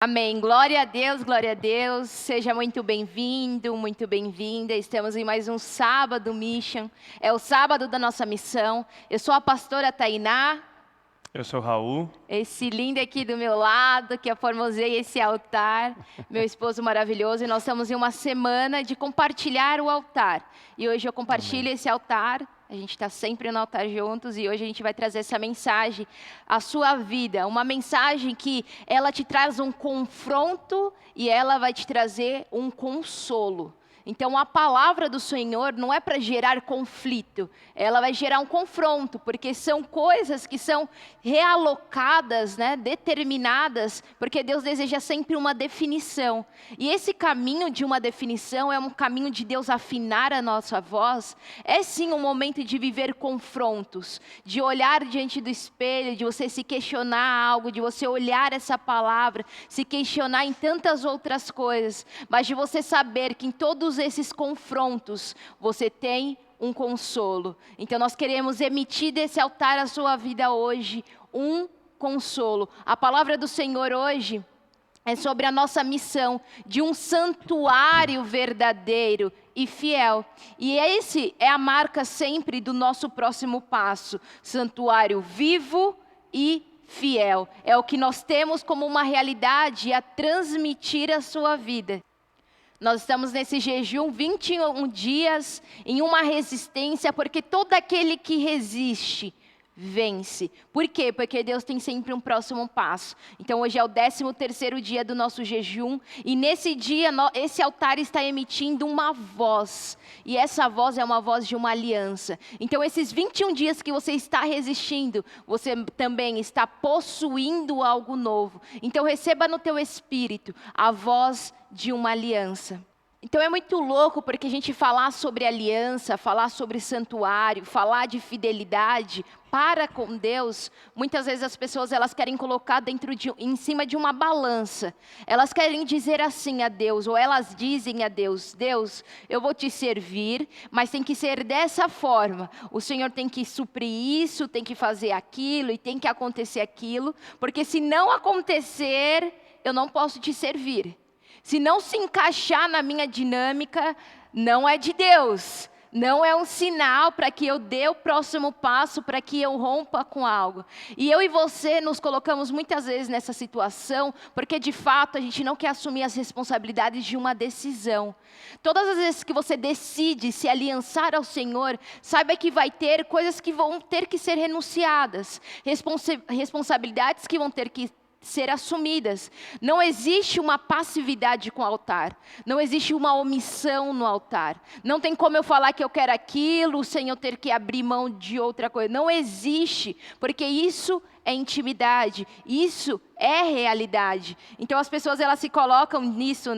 Amém. Glória a Deus, glória a Deus. Seja muito bem-vindo, muito bem-vinda. Estamos em mais um sábado Mission. É o sábado da nossa missão. Eu sou a pastora Tainá. Eu sou o Raul. Esse lindo aqui do meu lado, que eu formosei esse altar, meu esposo maravilhoso. E nós estamos em uma semana de compartilhar o altar. E hoje eu compartilho esse altar. A gente está sempre no altar juntos e hoje a gente vai trazer essa mensagem à sua vida. Uma mensagem que ela te traz um confronto e ela vai te trazer um consolo. Então a palavra do Senhor não é para gerar conflito, ela vai gerar um confronto, porque são coisas que são realocadas, determinadas, porque Deus deseja sempre uma definição. E esse caminho de uma definição é um caminho de Deus afinar a nossa voz. É sim um momento de viver confrontos, de olhar diante do espelho, de você se questionar algo, de você olhar essa palavra, se questionar em tantas outras coisas, mas de você saber que em todos esses confrontos você tem um consolo. Então nós queremos emitir desse altar a sua vida hoje um consolo. A palavra do Senhor hoje é sobre a nossa missão de um santuário verdadeiro e fiel. E esse é a marca sempre do nosso próximo passo. Santuário vivo e fiel. É o que nós temos como uma realidade a transmitir à sua vida. Nós estamos nesse jejum 21 dias em uma resistência, porque todo aquele que resiste vence. Por quê? Porque Deus tem sempre um próximo passo. Então hoje é o 13º dia do nosso jejum e nesse dia esse altar está emitindo uma voz. E essa voz é uma voz de uma aliança. Então esses 21 dias que você está resistindo, você também está possuindo algo novo. Então receba no teu espírito a voz de uma aliança. Então é muito louco porque a gente falar sobre aliança, falar sobre santuário, falar de fidelidade para com Deus, muitas vezes as pessoas elas querem colocar em cima de uma balança. Elas querem dizer assim a Deus, ou elas dizem a Deus, Deus, eu vou te servir, mas tem que ser dessa forma. O Senhor tem que suprir isso, tem que fazer aquilo e tem que acontecer aquilo, porque se não acontecer, eu não posso te servir. Se não se encaixar na minha dinâmica, não é de Deus. Não é um sinal para que eu dê o próximo passo, para que eu rompa com algo. E eu e você nos colocamos muitas vezes nessa situação, porque de fato a gente não quer assumir as responsabilidades de uma decisão. Todas as vezes que você decide se aliançar ao Senhor, saiba que vai ter coisas que vão ter que ser renunciadas, responsabilidades que vão ter que ser assumidas. Não existe uma passividade com o altar. Não existe uma omissão no altar. Não tem como eu falar que eu quero aquilo sem eu ter que abrir mão de outra coisa. Não existe, porque isso é intimidade. Isso é realidade. Então as pessoas elas se colocam nisso,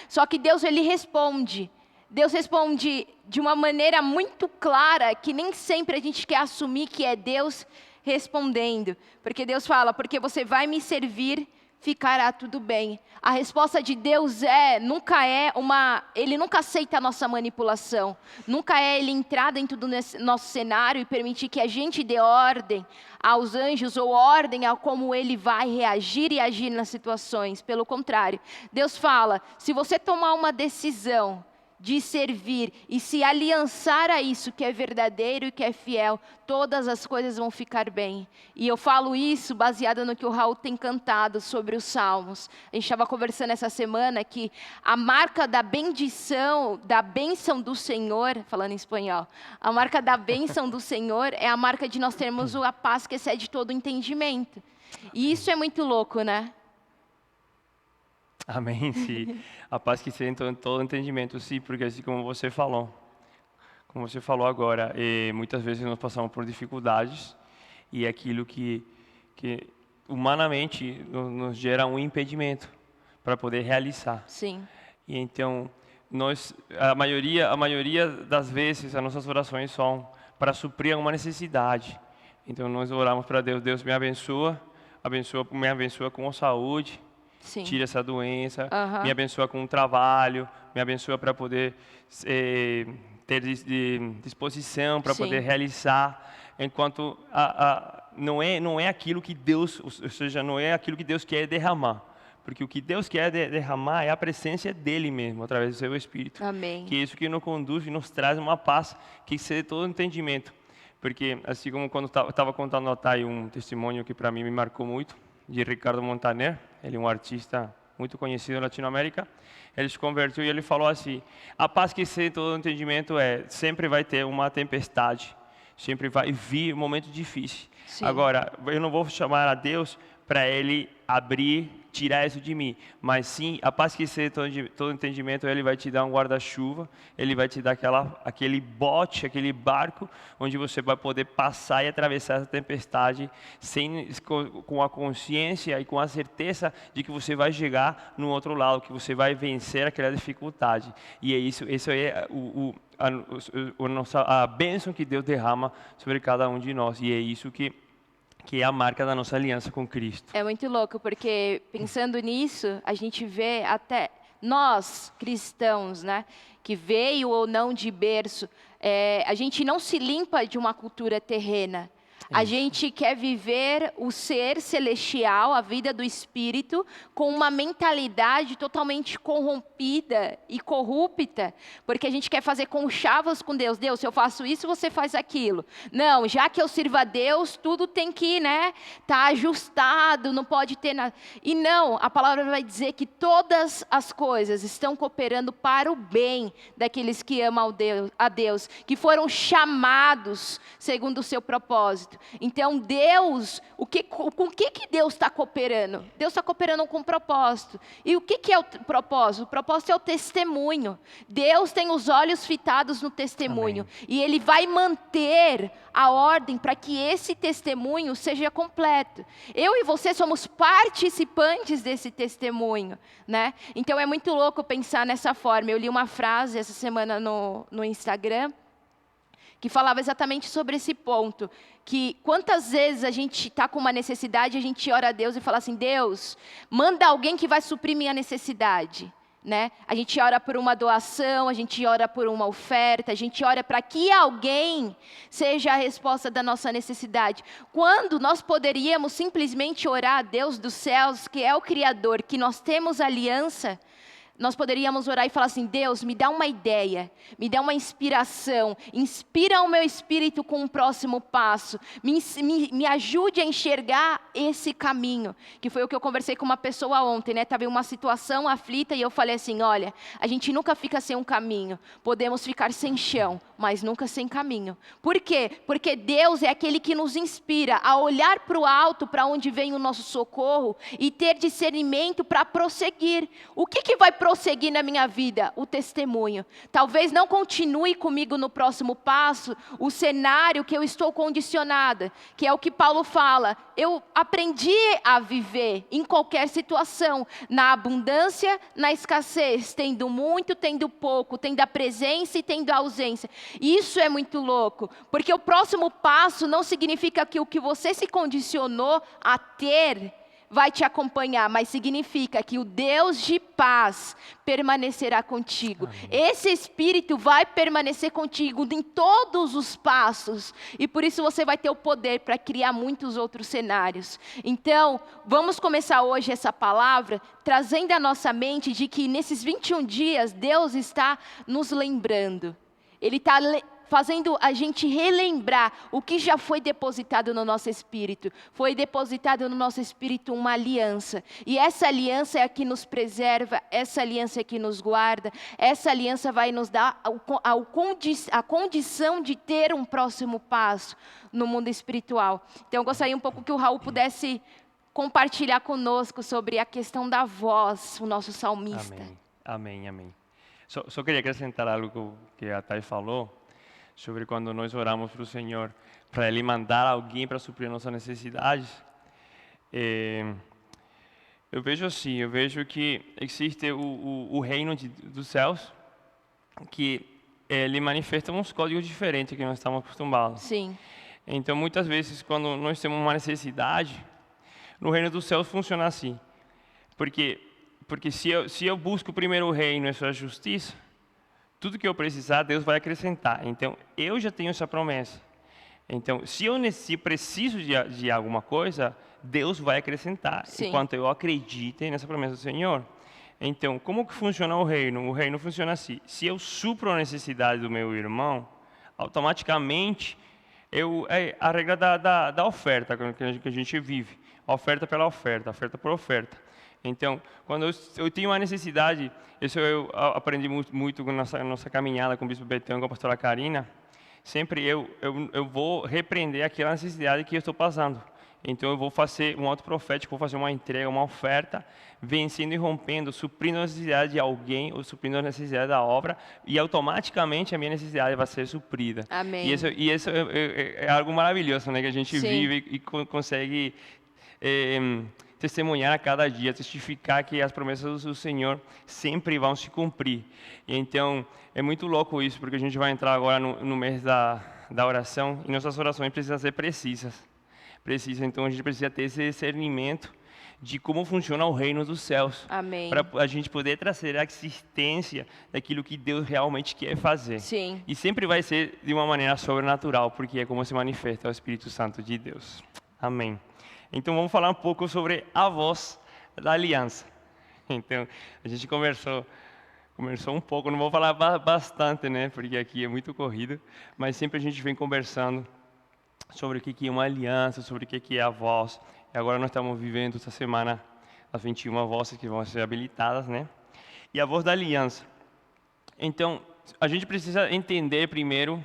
Só que Deus ele responde. Deus responde de uma maneira muito clara que nem sempre a gente quer assumir que é Deus respondendo, porque Deus fala, porque você vai me servir, ficará tudo bem. A resposta de Deus Ele nunca aceita a nossa manipulação, nunca é Ele entrar dentro do nosso cenário e permitir que a gente dê ordem aos anjos ou ordem a como Ele vai reagir e agir nas situações. Pelo contrário, Deus fala, se você tomar uma decisão de servir e se aliançar a isso que é verdadeiro e que é fiel, todas as coisas vão ficar bem. E eu falo isso baseado no que o Raul tem cantado sobre os Salmos. A gente estava conversando essa semana que a marca da bendição, da bênção do Senhor, falando em espanhol, a marca da bênção do Senhor é a marca de nós termos a paz que excede todo o entendimento. E isso é muito louco, Amém, sim. A paz que se entra em todo entendimento, sim, porque assim como você falou agora, muitas vezes nós passamos por dificuldades e é aquilo que humanamente nos gera um impedimento para poder realizar. Sim. E então, a maioria das vezes, as nossas orações são para suprir uma necessidade. Então, nós oramos para Deus, Deus me abençoa com saúde, Sim. tira essa doença, me abençoa com um trabalho, me abençoa para poder ter disposição para poder realizar, enquanto não é aquilo que Deus, ou seja, não é aquilo que Deus quer derramar, Porque o que Deus quer derramar é a presença dele mesmo, através do seu Espírito. Amém. Que é isso que nos conduz e nos traz uma paz que excede todo entendimento. Porque, assim como quando eu estava contando a Thay um testemunho que para mim me marcou muito, de Ricardo Montaner, ele é um artista muito conhecido na Latinoamérica, ele se converteu e ele falou assim: a paz que excede todo entendimento sempre vai ter uma tempestade, sempre vai vir um momento difícil. Sim. Agora, eu não vou chamar a Deus para Ele tirar isso de mim, mas sim, a paz que excede todo entendimento, Ele vai te dar um guarda-chuva, Ele vai te dar aquele bote, aquele barco, onde você vai poder passar e atravessar essa tempestade com a consciência e com a certeza de que você vai chegar no outro lado, que você vai vencer aquela dificuldade. E é isso é a bênção que Deus derrama sobre cada um de nós, e é isso que é a marca da nossa aliança com Cristo. É muito louco, porque pensando nisso, a gente vê até nós, cristãos, né, que veio ou não de berço, a gente não se limpa de uma cultura terrena. A gente quer viver o ser celestial, a vida do Espírito, com uma mentalidade totalmente corrompida e corrupta, porque a gente quer fazer conchavos com Deus. Deus, se eu faço isso, você faz aquilo. Não, já que eu sirvo a Deus, tudo tem que, tá ajustado, não pode ter nada. E não, a palavra vai dizer que todas as coisas estão cooperando para o bem daqueles que amam a Deus, que foram chamados segundo o seu propósito. Então Deus, com o que Deus está cooperando? Deus está cooperando com um propósito. E o que é o propósito? O propósito é o testemunho. Deus tem os olhos fitados no testemunho. Amém. E Ele vai manter a ordem para que esse testemunho seja completo. Eu e você somos participantes desse testemunho, né? Então é muito louco pensar nessa forma. Eu li uma frase essa semana no Instagram, que falava exatamente sobre esse ponto, que quantas vezes a gente está com uma necessidade, a gente ora a Deus e fala assim: Deus, manda alguém que vai suprir minha necessidade. Né? A gente ora por uma doação, a gente ora por uma oferta, a gente ora para que alguém seja a resposta da nossa necessidade. Quando nós poderíamos simplesmente orar a Deus dos céus, que é o Criador, que nós temos aliança, nós poderíamos orar e falar assim: Deus, me dá uma ideia, me dá uma inspiração, inspira o meu espírito com um próximo passo, me ajude a enxergar esse caminho, que foi o que eu conversei com uma pessoa ontem, né? Estava em uma situação aflita e eu falei assim: olha, a gente nunca fica sem um caminho, podemos ficar sem chão, mas nunca sem caminho. Por quê? Porque Deus é aquele que nos inspira a olhar para o alto, para onde vem o nosso socorro, e ter discernimento para prosseguir. O que vai prosseguir na minha vida? O testemunho. Talvez não continue comigo no próximo passo o cenário que eu estou condicionada, que é o que Paulo fala. Eu aprendi a viver em qualquer situação, na abundância, na escassez, tendo muito, tendo pouco, tendo a presença e tendo a ausência. Isso é muito louco, porque o próximo passo não significa que o que você se condicionou a ter vai te acompanhar, mas significa que o Deus de paz permanecerá contigo. Amém. Esse Espírito vai permanecer contigo em todos os passos, e por isso você vai ter o poder para criar muitos outros cenários. Então, vamos começar hoje essa palavra trazendo à nossa mente de que nesses 21 dias Deus está nos lembrando. Ele está fazendo a gente relembrar o que já foi depositado no nosso espírito. Foi depositado no nosso espírito uma aliança. E essa aliança é a que nos preserva, essa aliança é a que nos guarda, essa aliança vai nos dar a condição de ter um próximo passo no mundo espiritual. Então eu gostaria um pouco que o Raul pudesse compartilhar conosco sobre a questão da voz, o nosso salmista. Amém. Só queria acrescentar algo que a Thay falou, sobre quando nós oramos para o Senhor, para Ele mandar alguém para suprir nossas necessidades. Eu vejo assim, eu vejo que existe o reino dos céus, que ele manifesta uns códigos diferentes que nós estamos acostumados. Sim. Então, muitas vezes, quando nós temos uma necessidade, no reino dos céus funciona assim. Porque se eu busco primeiro o reino e a sua justiça, tudo que eu precisar, Deus vai acrescentar. Então, eu já tenho essa promessa. Então, se preciso de alguma coisa, Deus vai acrescentar, Sim. enquanto eu acredite nessa promessa do Senhor. Então, como que funciona o reino? O reino funciona assim: se eu supro a necessidade do meu irmão, automaticamente é a regra da oferta que a gente vive, a oferta pela oferta, oferta por oferta. Então, quando eu tenho uma necessidade, isso eu aprendi muito na nossa caminhada com o Bispo Betão e com a pastora Karina, sempre eu vou repreender aquela necessidade que eu estou passando. Então eu vou fazer um ato profético, vou fazer uma entrega, uma oferta, vencendo e rompendo, suprindo a necessidade de alguém ou suprindo a necessidade da obra, e automaticamente a minha necessidade vai ser suprida. Amém. E isso é algo maravilhoso, né, que a gente Sim. vive e consegue testemunhar a cada dia, testificar que as promessas do Senhor sempre vão se cumprir. E então é muito louco isso, porque a gente vai entrar agora no mês da oração, e nossas orações precisam ser precisas. Então a gente precisa ter esse discernimento de como funciona o reino dos céus. Amém. Para a gente poder trazer a existência daquilo que Deus realmente quer fazer. Sim. E sempre vai ser de uma maneira sobrenatural, porque é como se manifesta o Espírito Santo de Deus. Amém. Então vamos falar um pouco sobre a voz da aliança. Então a gente conversou um pouco, não vou falar bastante, né, porque aqui é muito corrido, mas sempre a gente vem conversando sobre o que é uma aliança, sobre o que é a voz. E agora nós estamos vivendo essa semana as 21 vozes que vão ser habilitadas, né? E a voz da aliança. Então, a gente precisa entender primeiro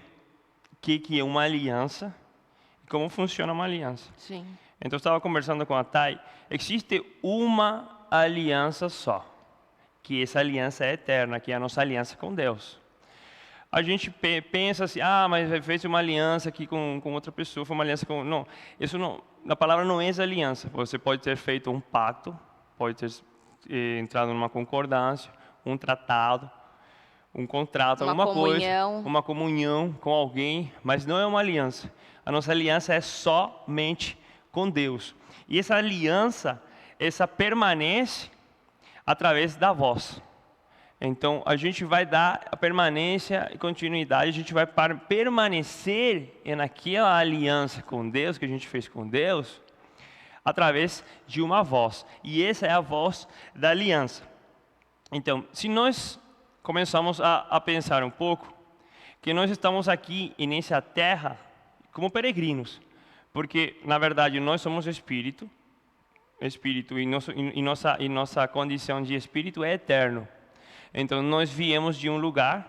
o que é uma aliança e como funciona uma aliança. Sim. Então, eu estava conversando com a Thay, existe uma aliança só, que essa aliança é eterna, que é a nossa aliança com Deus. A gente pensa assim, mas fez uma aliança aqui com outra pessoa, foi uma aliança com... Não, isso não, a palavra não é essa aliança. Você pode ter feito um pacto, pode ter entrado numa concordância, um tratado, um contrato, Uma alguma comunhão. coisa, uma comunhão com alguém, mas não é uma aliança. A nossa aliança é somente com Deus. E essa aliança, essa permanece através da voz. Então, a gente vai dar a permanência e continuidade, a gente vai permanecer naquela aliança com Deus, que a gente fez com Deus, através de uma voz. E essa é a voz da aliança. Então, se nós começamos a pensar um pouco, que nós estamos aqui nessa terra como peregrinos, porque, na verdade, nós somos espírito e nossa condição de espírito é eterno. Então, nós viemos de um lugar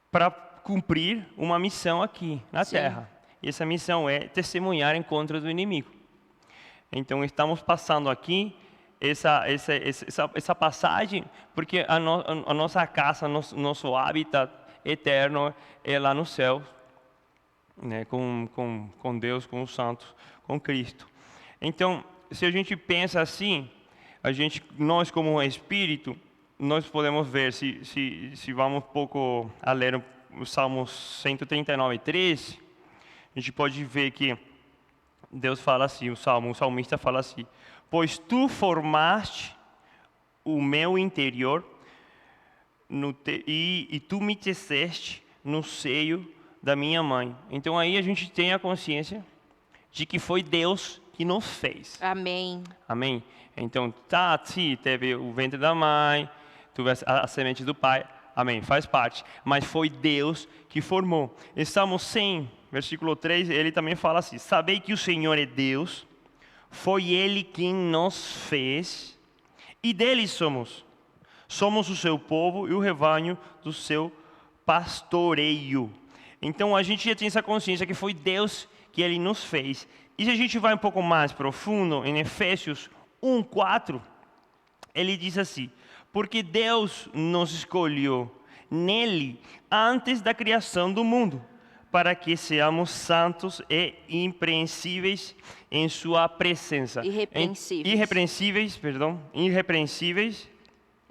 para cumprir uma missão aqui na Sim. Terra. E essa missão é testemunhar em contra do inimigo. Então, estamos passando aqui essa passagem, porque a nossa casa, nosso hábitat eterno é lá no céu, né, com Deus, com os santos, com Cristo. Então, se a gente pensa assim, nós como espírito, nós podemos ver, se vamos um pouco a ler o Salmo 139, 13, a gente pode ver que Deus fala assim, o salmista fala assim: pois tu formaste o meu interior e tu me teceste no seio da minha mãe. Então aí a gente tem a consciência de que foi Deus que nos fez. Amém. Amém? Então, sim, teve o ventre da mãe, teve a semente do pai, amém, faz parte. Mas foi Deus que formou. Em Salmo 100, versículo 3, ele também fala assim: sabei que o Senhor é Deus, foi Ele quem nos fez, e dele somos. Somos o seu povo e o rebanho do seu pastoreio. Então, a gente já tem essa consciência que foi Deus que Ele nos fez. E se a gente vai um pouco mais profundo, em Efésios 1:4, ele diz assim: porque Deus nos escolheu nele antes da criação do mundo, para que seamos santos e irrepreensíveis em sua presença. Irrepreensíveis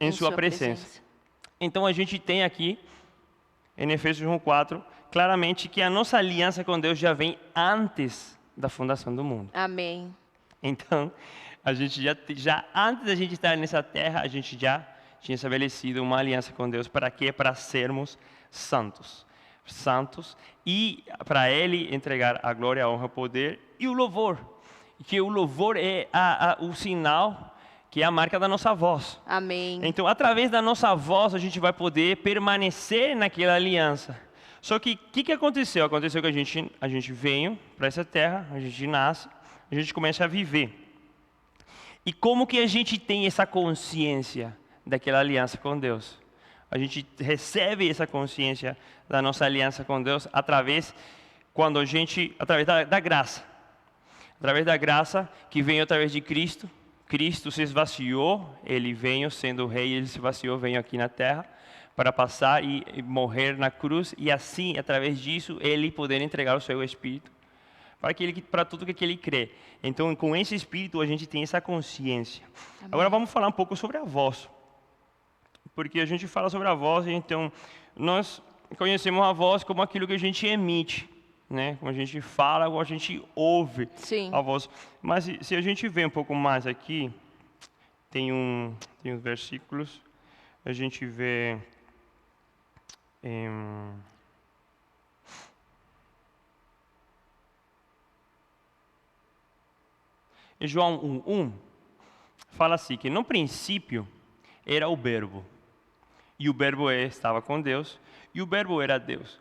em sua presença. Então a gente tem aqui, em Efésios 1:4, claramente que a nossa aliança com Deus já vem antes da fundação do mundo. Amém. Então, a gente já antes da gente estar nessa terra, a gente já tinha estabelecido uma aliança com Deus. Para quê? Para sermos santos. santos, e para Ele entregar a glória, a honra, o poder e o louvor. Que o louvor é o sinal, que é a marca da nossa voz. Amém. Então, através da nossa voz, a gente vai poder permanecer naquela aliança. Só que o que aconteceu? Aconteceu que a gente veio para essa terra, a gente nasce, a gente começa a viver. E como que a gente tem essa consciência daquela aliança com Deus? A gente recebe essa consciência da nossa aliança com Deus através da graça. Através da graça que veio através de Cristo. Cristo se esvaziou, Ele veio sendo o rei, Ele se esvaziou, veio aqui na terra para passar e morrer na cruz. E assim, através disso, Ele poder entregar o seu Espírito para tudo que Ele crê. Então, com esse Espírito, a gente tem essa consciência. Amém. Agora, vamos falar um pouco sobre a voz. Porque a gente fala sobre a voz, então, nós conhecemos a voz como aquilo que a gente emite, né? Como a gente fala, como a gente ouve. Sim. A voz. Mas se a gente vê um pouco mais aqui, tem uns versículos, a gente vê... Em João 1:1, fala assim, que no princípio era o verbo, e o verbo estava com Deus, e o verbo era Deus.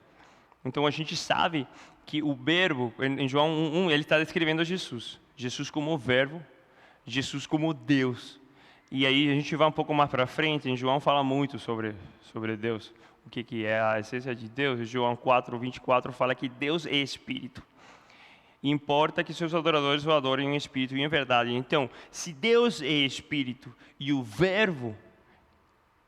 Então a gente sabe que o verbo, em João 1:1, ele está descrevendo Jesus. Jesus como verbo, Jesus como Deus. E aí a gente vai um pouco mais para frente, em João fala muito sobre Deus, o que é a essência de Deus. Em João 4:24 fala que Deus é Espírito. Importa que seus adoradores o adorem em Espírito e em verdade. Então, se Deus é Espírito e o verbo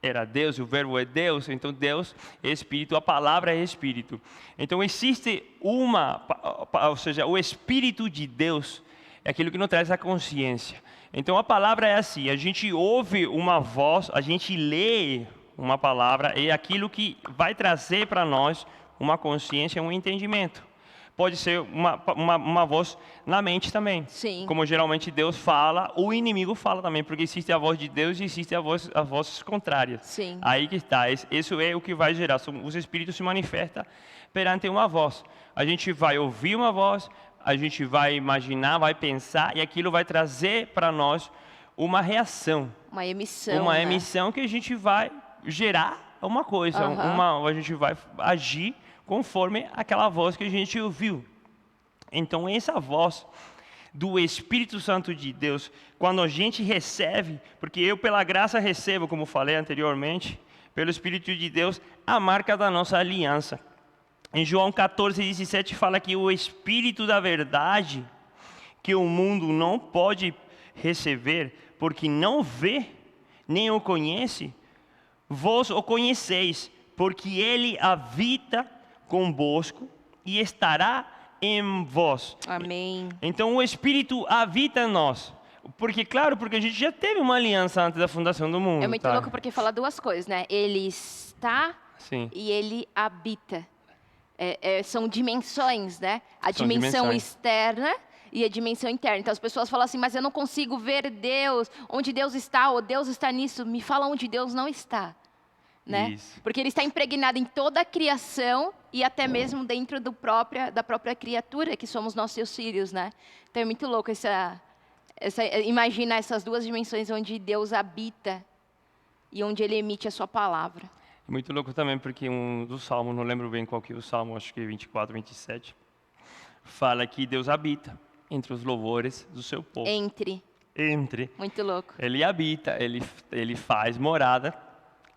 era Deus, e o verbo é Deus, então Deus é Espírito, a palavra é Espírito. Então existe ou seja, o Espírito de Deus é aquilo que nos traz a consciência. Então a palavra é assim, a gente ouve uma voz, a gente lê uma palavra, é aquilo que vai trazer para nós uma consciência, um entendimento. Pode ser uma voz na mente também. Sim. Como geralmente Deus fala, o inimigo fala também, porque existe a voz de Deus e existe as vozes contrárias. Sim. Aí que está, isso é o que vai gerar, os espíritos se manifestam perante uma voz. A gente vai ouvir uma voz, a gente vai imaginar, vai pensar, e aquilo vai trazer para nós uma reação. Uma emissão. Uma emissão que a gente vai gerar uma coisa, a gente vai agir conforme aquela voz que a gente ouviu. Então, essa voz do Espírito Santo de Deus, quando a gente recebe, porque eu pela graça recebo, como falei anteriormente, pelo Espírito de Deus, a marca da nossa aliança. Em João 14:17 fala que o Espírito da verdade, que o mundo não pode receber, porque não vê, nem o conhece, vós o conheceis, porque ele habita convosco e estará em vós. Amém. Então o Espírito habita em nós. Porque a gente já teve uma aliança antes da fundação do mundo. É muito louco porque fala duas coisas, né? Ele está e ele habita. São dimensões, né? A dimensão externa e a dimensão interna. Então as pessoas falam assim, mas eu não consigo ver Deus. Onde Deus está? Ou Deus está nisso? Me fala onde Deus não está. Né? Isso. Porque ele está impregnado em toda a criação e até mesmo dentro da própria criatura, que somos nós seus filhos, né? Então é muito louco imaginar essas duas dimensões onde Deus habita e onde ele emite a sua palavra. Muito louco também, porque um dos salmos, não lembro bem qual que é o salmo, acho que é 24, 27, fala que Deus habita entre os louvores do seu povo. Entre. Muito louco. Ele habita, ele faz morada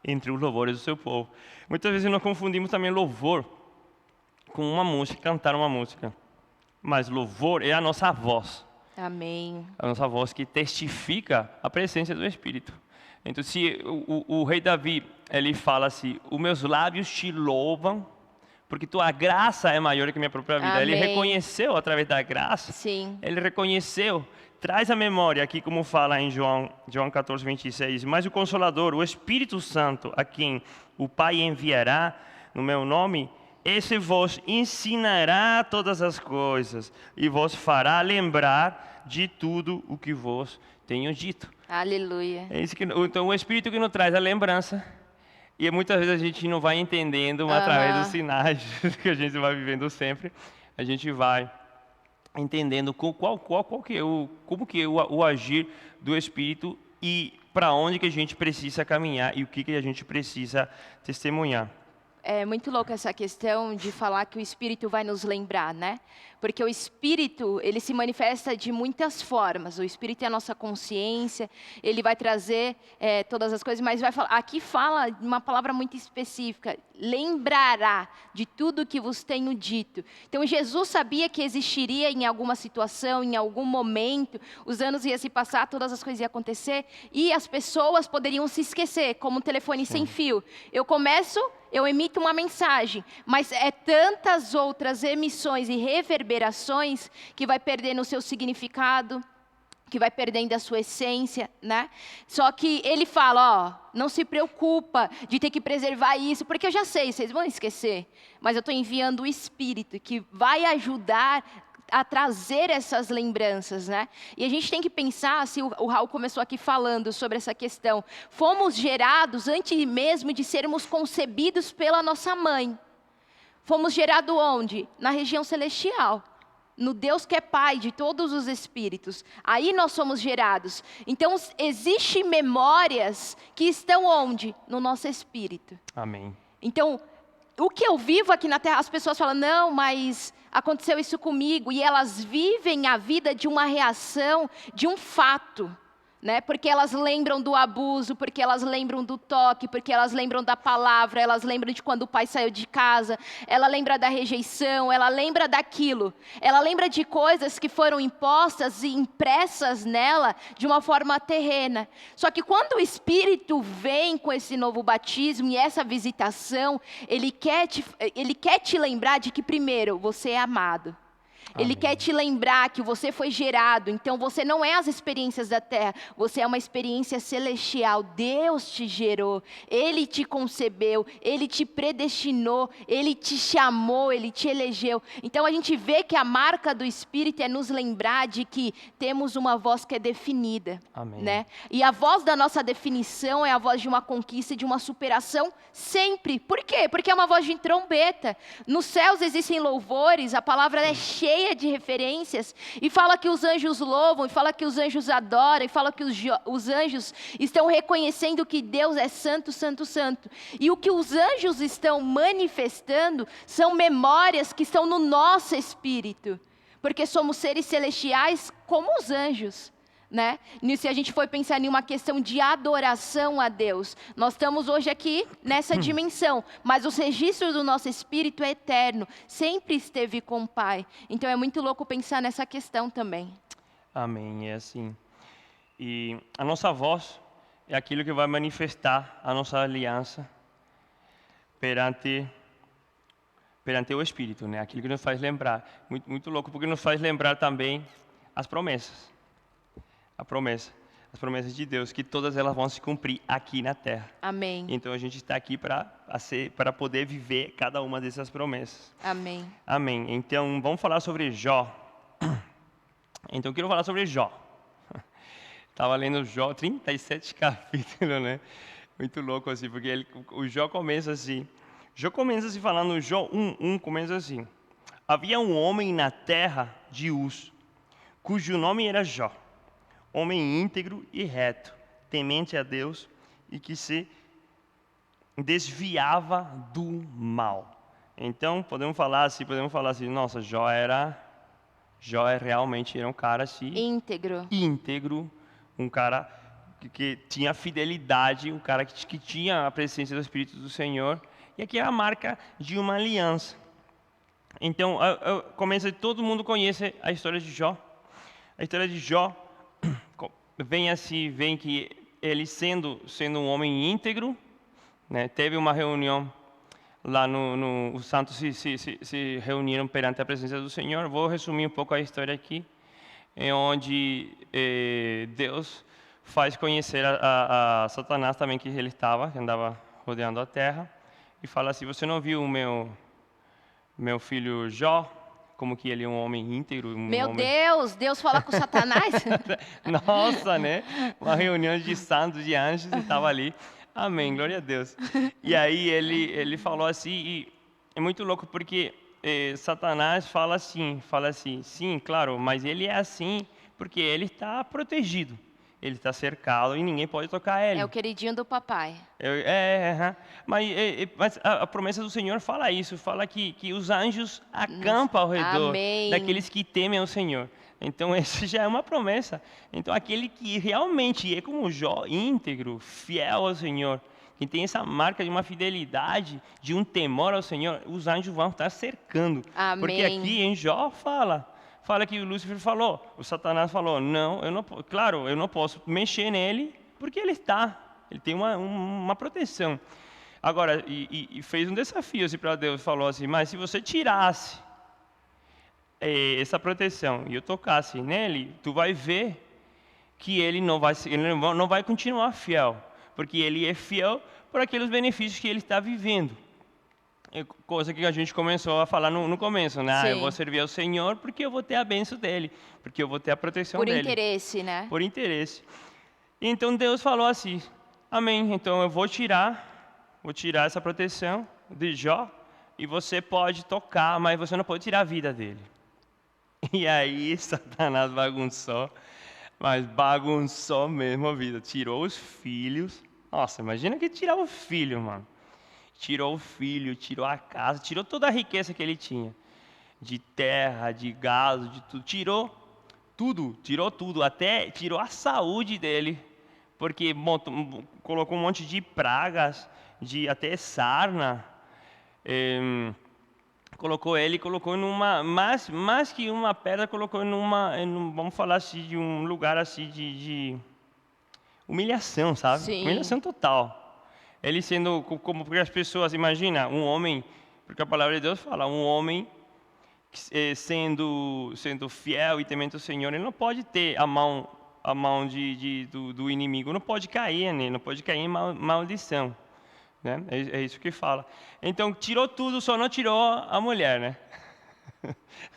entre os louvores do seu povo. Muitas vezes nós confundimos também louvor com uma música, cantar uma música. Mas louvor é a nossa voz. Amém. A nossa voz que testifica a presença do Espírito. Então, se o rei Davi, ele fala assim, os meus lábios te louvam, porque tua graça é maior que a minha própria vida. Amém. Ele reconheceu através da graça. Sim. Ele reconheceu. Traz a memória aqui, como fala em João 14:26. Mas o Consolador, o Espírito Santo, a quem o Pai enviará no meu nome, esse vos ensinará todas as coisas e vos fará lembrar de tudo o que vos tenho dito. Aleluia. Então, o Espírito que nos traz a lembrança E muitas vezes a gente não vai entendendo, mas através dos sinais que a gente vai vivendo sempre, a gente vai entendendo qual que é como que é o agir do Espírito e para onde que a gente precisa caminhar e o que a gente precisa testemunhar. É muito louco essa questão de falar que o Espírito vai nos lembrar, né? Porque o Espírito, ele se manifesta de muitas formas. O Espírito é a nossa consciência, ele vai trazer todas as coisas, mas vai falar, aqui fala uma palavra muito específica, lembrará de tudo que vos tenho dito. Então Jesus sabia que existiria em alguma situação, em algum momento, os anos iam se passar, todas as coisas iam acontecer, e as pessoas poderiam se esquecer, como um telefone sem fio. Eu emito uma mensagem, mas é tantas outras emissões e reverberações que vai perdendo o seu significado, que vai perdendo a sua essência, né? Só que ele fala, não se preocupa de ter que preservar isso, porque eu já sei, vocês vão esquecer, mas eu estou enviando o Espírito que vai ajudar a trazer essas lembranças, né? E a gente tem que pensar, assim, o Raul começou aqui falando sobre essa questão, fomos gerados antes mesmo de sermos concebidos pela nossa mãe. Fomos gerados onde? Na região celestial. No Deus que é Pai de todos os espíritos. Aí nós somos gerados. Então, existem memórias que estão onde? No nosso espírito. Amém. Então, o que eu vivo aqui na Terra, as pessoas falam, não, mas aconteceu isso comigo. E elas vivem a vida de uma reação, de um fato. Né? Porque elas lembram do abuso, porque elas lembram do toque, porque elas lembram da palavra, elas lembram de quando o pai saiu de casa, ela lembra da rejeição, ela lembra daquilo. Ela lembra de coisas que foram impostas e impressas nela de uma forma terrena. Só que quando o Espírito vem com esse novo batismo e essa visitação, ele quer te lembrar de que primeiro, você é amado. Ele quer te lembrar que você foi gerado, então você não é as experiências da terra, você é uma experiência celestial. Deus te gerou, Ele te concebeu, Ele te predestinou, Ele te chamou, Ele te elegeu. Então a gente vê que a marca do Espírito é nos lembrar de que temos uma voz que é definida. Amém. Né? E a voz da nossa definição é a voz de uma conquista e de uma superação sempre. Por quê? Porque é uma voz de trombeta. Nos céus existem louvores, a palavra é cheia de referências, e fala que os anjos louvam, e fala que os anjos adoram, e fala que os anjos estão reconhecendo que Deus é santo, santo, santo. E o que os anjos estão manifestando são memórias que estão no nosso espírito, porque somos seres celestiais como os anjos. Né? Se a gente for pensar em uma questão de adoração a Deus, nós estamos hoje aqui nessa dimensão, mas os registros do nosso espírito é eterno, sempre esteve com o Pai. Então é muito louco pensar nessa questão também. Amém, é assim. E a nossa voz é aquilo que vai manifestar a nossa aliança perante o Espírito, né? Aquilo que nos faz lembrar. Muito, muito louco, porque nos faz lembrar também as promessas. As promessas de Deus, que todas elas vão se cumprir aqui na Terra. Amém. Então a gente está aqui para poder viver cada uma dessas promessas. Amém. Amém. Então vamos falar sobre Jó. Então eu quero falar sobre Jó. Estava lendo Jó, 37 capítulos, né? Muito louco assim, porque o Jó começa assim. Jó começa assim falando, Jó 1:1 começa assim. Havia um homem na terra de Uz, cujo nome era Jó. Homem íntegro e reto, temente a Deus e que se desviava do mal. Então, podemos falar assim, nossa, Jó realmente era um cara assim, íntegro, um cara que tinha fidelidade, um cara que tinha a presença do Espírito do Senhor, e aqui é a marca de uma aliança. Então, todo mundo conhece a história de Jó. A história de Jó vem que ele sendo um homem íntegro, né, teve uma reunião lá os santos se reuniram perante a presença do Senhor. Vou resumir um pouco a história aqui, onde Deus faz conhecer a Satanás também que que andava rodeando a terra, e fala assim: você não viu o meu filho Jó? Como que ele é um homem íntegro. Deus fala com Satanás? Nossa, né? Uma reunião de santos, de anjos, estava ali. Amém, glória a Deus. E aí ele falou assim, e é muito louco porque Satanás fala assim, sim, claro, mas ele é assim porque ele está protegido, ele está cercado e ninguém pode tocar É ele. o queridinho do papai. Aham. Mas a promessa do Senhor fala isso, fala que os anjos acampam ao redor Amém. daqueles que temem ao Senhor. Então, essa já é uma promessa. Então, aquele que realmente é como Jó, íntegro, fiel ao Senhor, que tem essa marca de uma fidelidade, de um temor ao Senhor, os anjos vão estar cercando. Amém. Porque aqui em Jó fala que o Lúcifer falou, o Satanás falou, não, eu não posso mexer nele, porque ele tem uma proteção. Agora, e fez um desafio assim, para Deus, falou assim, mas se você tirasse essa proteção e eu tocasse nele, tu vai ver que ele não vai continuar fiel, porque ele é fiel por aqueles benefícios que ele está vivendo. Coisa que a gente começou a falar no começo, né? Ah, eu vou servir ao Senhor porque eu vou ter a bênção dele, porque eu vou ter a proteção dele. Por interesse, né? Por interesse. Então Deus falou assim, amém, então eu vou tirar essa proteção de Jó, e você pode tocar, mas você não pode tirar a vida dele. E aí Satanás bagunçou, mas bagunçou mesmo a vida. Tirou os filhos. Nossa, imagina que tirar o filho, mano. Tirou o filho, tirou a casa, tirou toda a riqueza que ele tinha. De terra, de gado, de tudo. Tirou tudo, até tirou a saúde dele. Porque colocou um monte de pragas, de até sarna. Colocou numa, mais que uma pedra, colocou vamos falar assim, de um lugar assim de humilhação, sabe? Sim. Humilhação total. Ele sendo, como porque as pessoas, imagina, um homem, porque a palavra de Deus fala, um homem sendo fiel e temente ao Senhor, ele não pode ter a mão do inimigo, não pode cair, né? Não pode cair em maldição. Né? É isso que fala. Então, tirou tudo, só não tirou a mulher, né?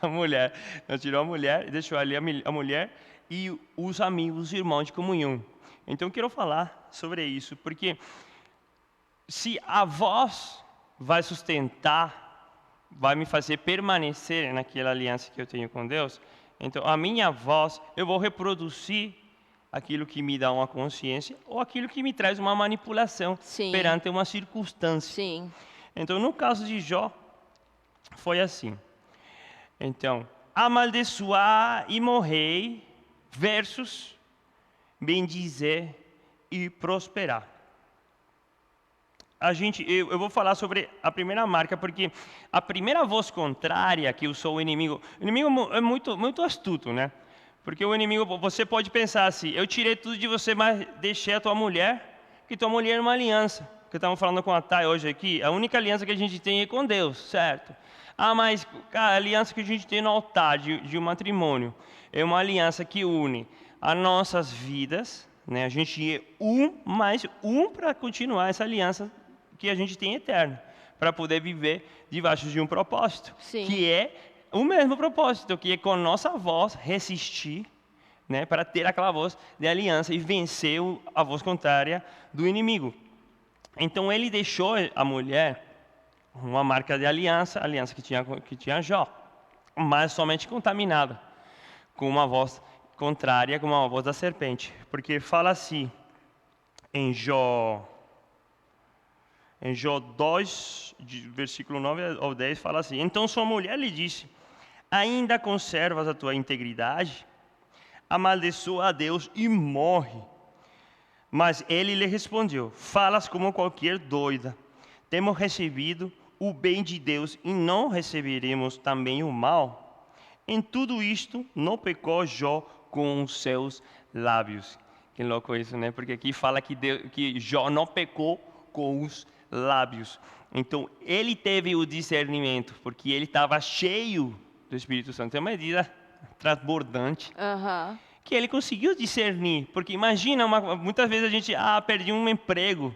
Não tirou a mulher, deixou ali a mulher e os amigos, os irmãos de comunhão. Então, eu quero falar sobre isso, porque se a voz vai sustentar, vai me fazer permanecer naquela aliança que eu tenho com Deus, então a minha voz, eu vou reproduzir aquilo que me dá uma consciência ou aquilo que me traz uma manipulação perante uma circunstância. Sim. Então, no caso de Jó, foi assim. Então, amaldiçoar e morrer versus bendizer e prosperar. Eu vou falar sobre a primeira marca, porque a primeira voz contrária que usou o inimigo é muito, muito astuto, né? Porque o inimigo, você pode pensar assim, eu tirei tudo de você, mas deixei a tua mulher, que tua mulher é uma aliança. Que estamos falando com a Thay hoje aqui, a única aliança que a gente tem é com Deus, certo? Ah, mas a aliança que a gente tem no altar de um matrimônio é uma aliança que une as nossas vidas, né? A gente é mais um para continuar essa aliança que a gente tem eterna, para poder viver debaixo de um propósito, que é o mesmo propósito, que é com nossa voz resistir, né, para ter aquela voz de aliança e vencer a voz contrária do inimigo. Então ele deixou a mulher uma marca de aliança, a aliança que tinha Jó, mas somente contaminada, com uma voz contrária, com uma voz da serpente. Porque fala assim, em Jó 2, versículo 9 ao 10, fala assim, então sua mulher lhe disse, ainda conservas a tua integridade? Amaldiçoa a Deus e morre. Mas ele lhe respondeu, falas como qualquer doida. Temos recebido o bem de Deus e não receberemos também o mal? Em tudo isto, não pecou Jó com os seus lábios. Que louco isso, né? Porque aqui fala que Jó não pecou com os lábios. Então, ele teve o discernimento, porque ele estava cheio do Espírito Santo. É uma medida transbordante. Que ele conseguiu discernir, porque imagina, muitas vezes a gente, perdi um emprego,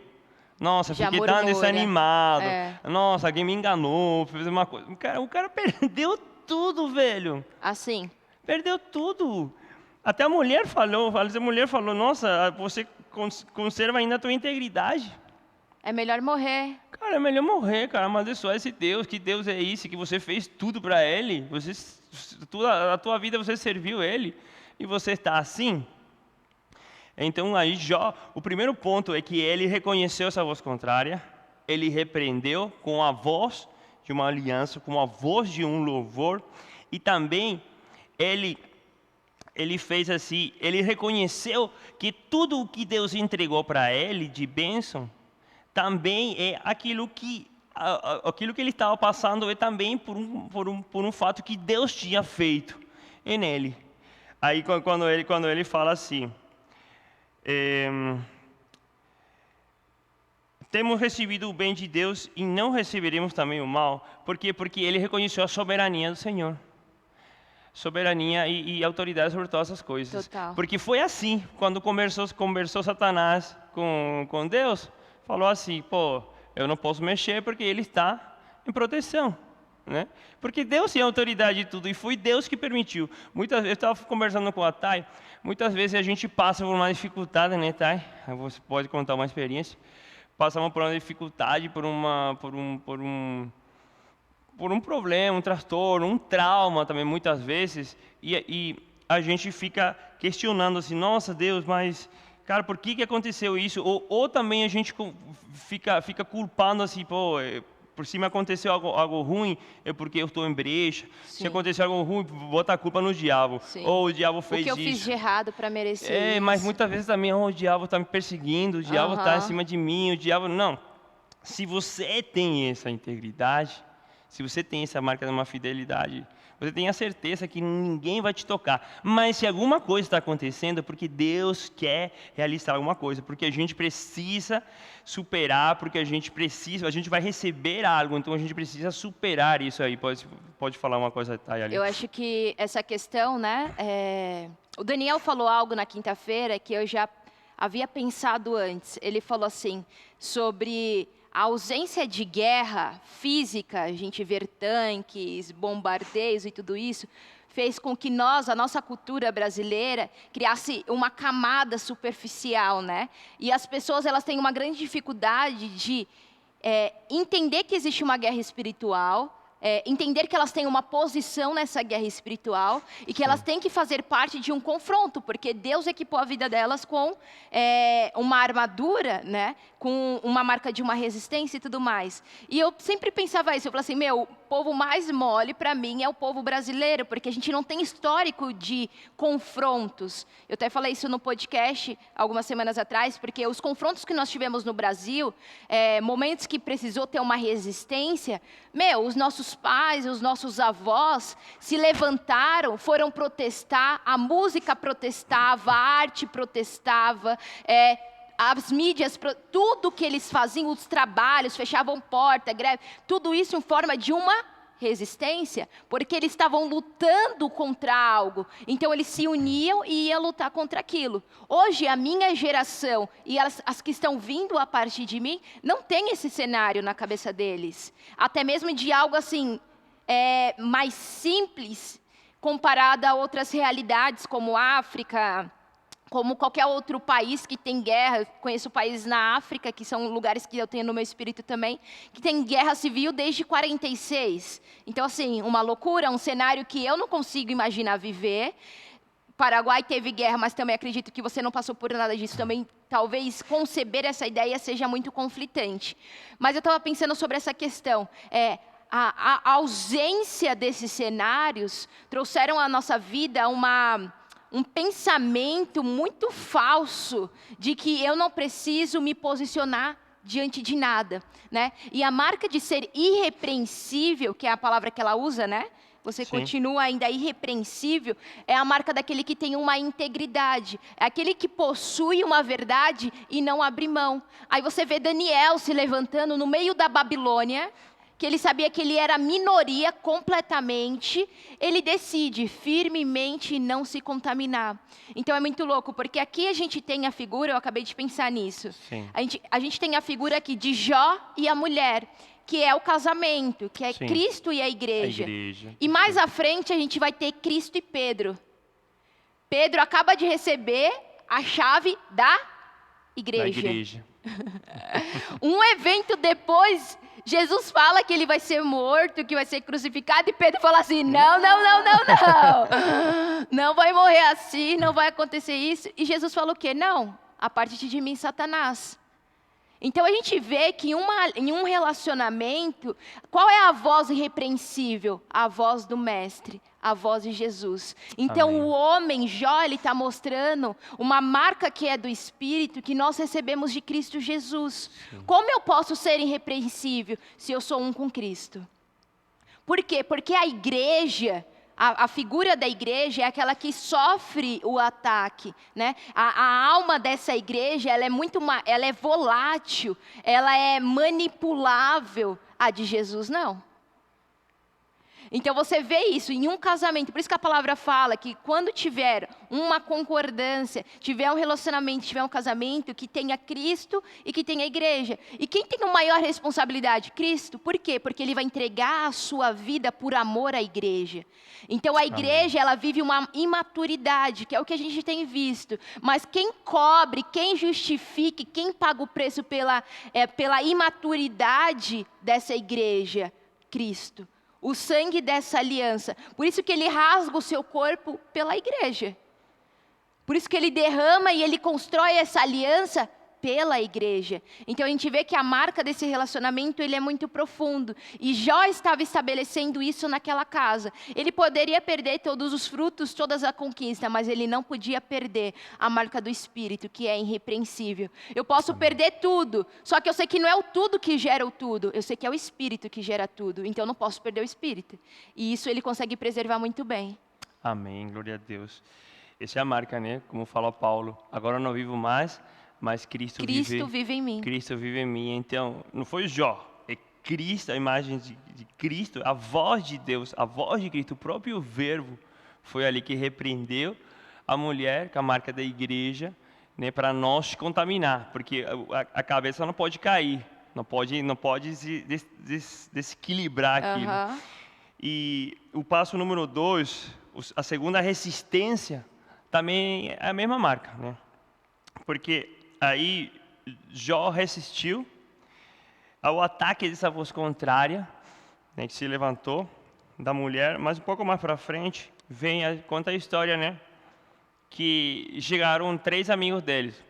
nossa, fiquei tão desanimado, nossa, alguém me enganou, fez uma coisa, o cara perdeu tudo, velho. Assim. Perdeu tudo. Até a mulher falou, nossa, você conserva ainda a tua integridade. É melhor morrer. Cara, é melhor morrer, cara, amaldiçoar esse Deus, que Deus é esse, que você fez tudo para Ele, a tua vida você serviu Ele, e você está assim. Então aí o primeiro ponto é que ele reconheceu essa voz contrária, ele repreendeu com a voz de uma aliança, com a voz de um louvor, e também ele fez assim, ele reconheceu que tudo o que Deus entregou para ele de bênção, também é aquilo que ele estava passando é também por um fato que Deus tinha feito nele. Aí quando ele fala assim, temos recebido o bem de Deus e não receberemos também o mal. Por quê? Porque ele reconheceu a soberania do Senhor. Soberania e autoridade sobre todas as coisas. Total. Porque foi assim, quando conversou Satanás com Deus, falou assim, pô, eu não posso mexer porque ele está em proteção. Né? Porque Deus tem autoridade de tudo e foi Deus que permitiu. Muitas vezes, eu estava conversando com a Thay, muitas vezes a gente passa por uma dificuldade, né, Thay? Você pode contar uma experiência. Passamos por uma dificuldade, por um problema, um transtorno, um trauma também, muitas vezes, e a gente fica questionando assim, nossa Deus, mas, cara, por que aconteceu isso? Ou também a gente fica culpando assim, pô, por se me aconteceu algo ruim, é porque eu estou em brecha. Sim. Se aconteceu algo ruim, bota a culpa no diabo. Sim. Ou o diabo fez isso. O que eu fiz de errado para merecer isso. Mas muitas vezes também o diabo está me perseguindo, o diabo está em cima de mim, o diabo... Não, se você tem essa integridade, se você tem essa marca de uma fidelidade, você tem a certeza que ninguém vai te tocar. Mas se alguma coisa está acontecendo, é porque Deus quer realizar alguma coisa, porque a gente precisa superar, porque a gente vai receber algo, então a gente precisa superar isso aí. Pode falar uma coisa, Thay, ali? Eu acho que essa questão, né? O Daniel falou algo na quinta-feira que eu já havia pensado antes. Ele falou assim, sobre a ausência de guerra física, a gente ver tanques, bombardeios e tudo isso, fez com que a nossa cultura brasileira, criasse uma camada superficial, né? E as pessoas, elas têm uma grande dificuldade de entender que existe uma guerra espiritual, entender que elas têm uma posição nessa guerra espiritual e que elas têm que fazer parte de um confronto, porque Deus equipou a vida delas com uma armadura, né? Com uma marca de uma resistência e tudo mais. E eu sempre pensava isso, eu falava assim, o povo mais mole para mim é o povo brasileiro, porque a gente não tem histórico de confrontos. Eu até falei isso no podcast algumas semanas atrás, porque os confrontos que nós tivemos no Brasil, momentos que precisou ter uma resistência, os nossos pais, os nossos avós se levantaram, foram protestar, a música protestava, a arte protestava, as mídias, tudo que eles faziam, os trabalhos, fechavam porta, greve, tudo isso em forma de uma resistência, porque eles estavam lutando contra algo, então eles se uniam e iam lutar contra aquilo. Hoje, a minha geração e as que estão vindo a partir de mim, não tem esse cenário na cabeça deles, até mesmo de algo assim, mais simples, comparado a outras realidades, como África, como qualquer outro país que tem guerra. Eu conheço países na África, que são lugares que eu tenho no meu espírito também, que tem guerra civil desde 46. Então, assim, uma loucura, um cenário que eu não consigo imaginar viver. Paraguai teve guerra, mas também acredito que você não passou por nada disso. Também, talvez, conceber essa ideia seja muito conflitante. Mas eu estava pensando sobre essa questão. A ausência desses cenários trouxeram à nossa vida um pensamento muito falso de que eu não preciso me posicionar diante de nada, né? E a marca de ser irrepreensível, que é a palavra que ela usa, né? Você Sim. continua ainda irrepreensível, é a marca daquele que tem uma integridade, é aquele que possui uma verdade e não abre mão. Aí você vê Daniel se levantando no meio da Babilônia, que ele sabia que ele era minoria completamente, ele decide firmemente não se contaminar. Então é muito louco, porque aqui a gente tem a figura, eu acabei de pensar nisso, a gente tem a figura aqui de Jó e a mulher, que é o casamento, que é Cristo e a igreja. E mais à frente a gente vai ter Cristo e Pedro. Pedro acaba de receber a chave da igreja. Um evento depois, Jesus fala que ele vai ser morto, que vai ser crucificado, e Pedro fala assim: não, não, não, não, não. Não vai morrer assim, não vai acontecer isso. E Jesus falou o quê? Não, a partir de mim, Satanás. Então a gente vê que em um relacionamento, qual é a voz irrepreensível? A voz do Mestre, a voz de Jesus. Então Amém. o homem, Jó, ele está mostrando uma marca que é do Espírito, que nós recebemos de Cristo Jesus. Como eu posso ser irrepreensível se eu sou um com Cristo? Por quê? Porque a igreja, a figura da igreja é aquela que sofre o ataque, né? A alma dessa igreja, ela é volátil, ela é manipulável. A de Jesus, não. Então você vê isso em um casamento, por isso que a palavra fala que quando tiver uma concordância, tiver um relacionamento, tiver um casamento, que tenha Cristo e que tenha a igreja. E quem tem a maior responsabilidade? Cristo. Por quê? Porque ele vai entregar a sua vida por amor à igreja. Então a igreja, ela vive uma imaturidade, que é o que a gente tem visto. Mas quem cobre, quem justifique, quem paga o preço pela imaturidade dessa igreja? Cristo. O sangue dessa aliança. Por isso que ele rasga o seu corpo pela igreja. Por isso que ele derrama e ele constrói essa aliança pela igreja. Então a gente vê que a marca desse relacionamento, ele é muito profundo. E Jó estava estabelecendo isso naquela casa. Ele poderia perder todos os frutos, todas a conquista, mas ele não podia perder a marca do Espírito, que é irrepreensível. Eu posso perder tudo, só que eu sei que não é o tudo que gera o tudo, eu sei que é o Espírito que gera tudo, então eu não posso perder o Espírito. E isso ele consegue preservar muito bem. Amém, glória a Deus. Essa é a marca, né? Como fala Paulo. Agora eu não vivo mais, mas Cristo vive em mim. Cristo vive em mim. Então, não foi Jó, é Cristo, a imagem de Cristo, a voz de Deus, a voz de Cristo, o próprio verbo foi ali que repreendeu a mulher com a marca da igreja, né, para não se contaminar, porque a cabeça não pode cair, não pode se desequilibrar aquilo. Uhum. E o passo número 2, a segunda resistência, também é a mesma marca, né? Porque aí Jó resistiu ao ataque dessa voz contrária, né, que se levantou da mulher. Mas um pouco mais para frente conta a história, né, que chegaram 3 amigos deles.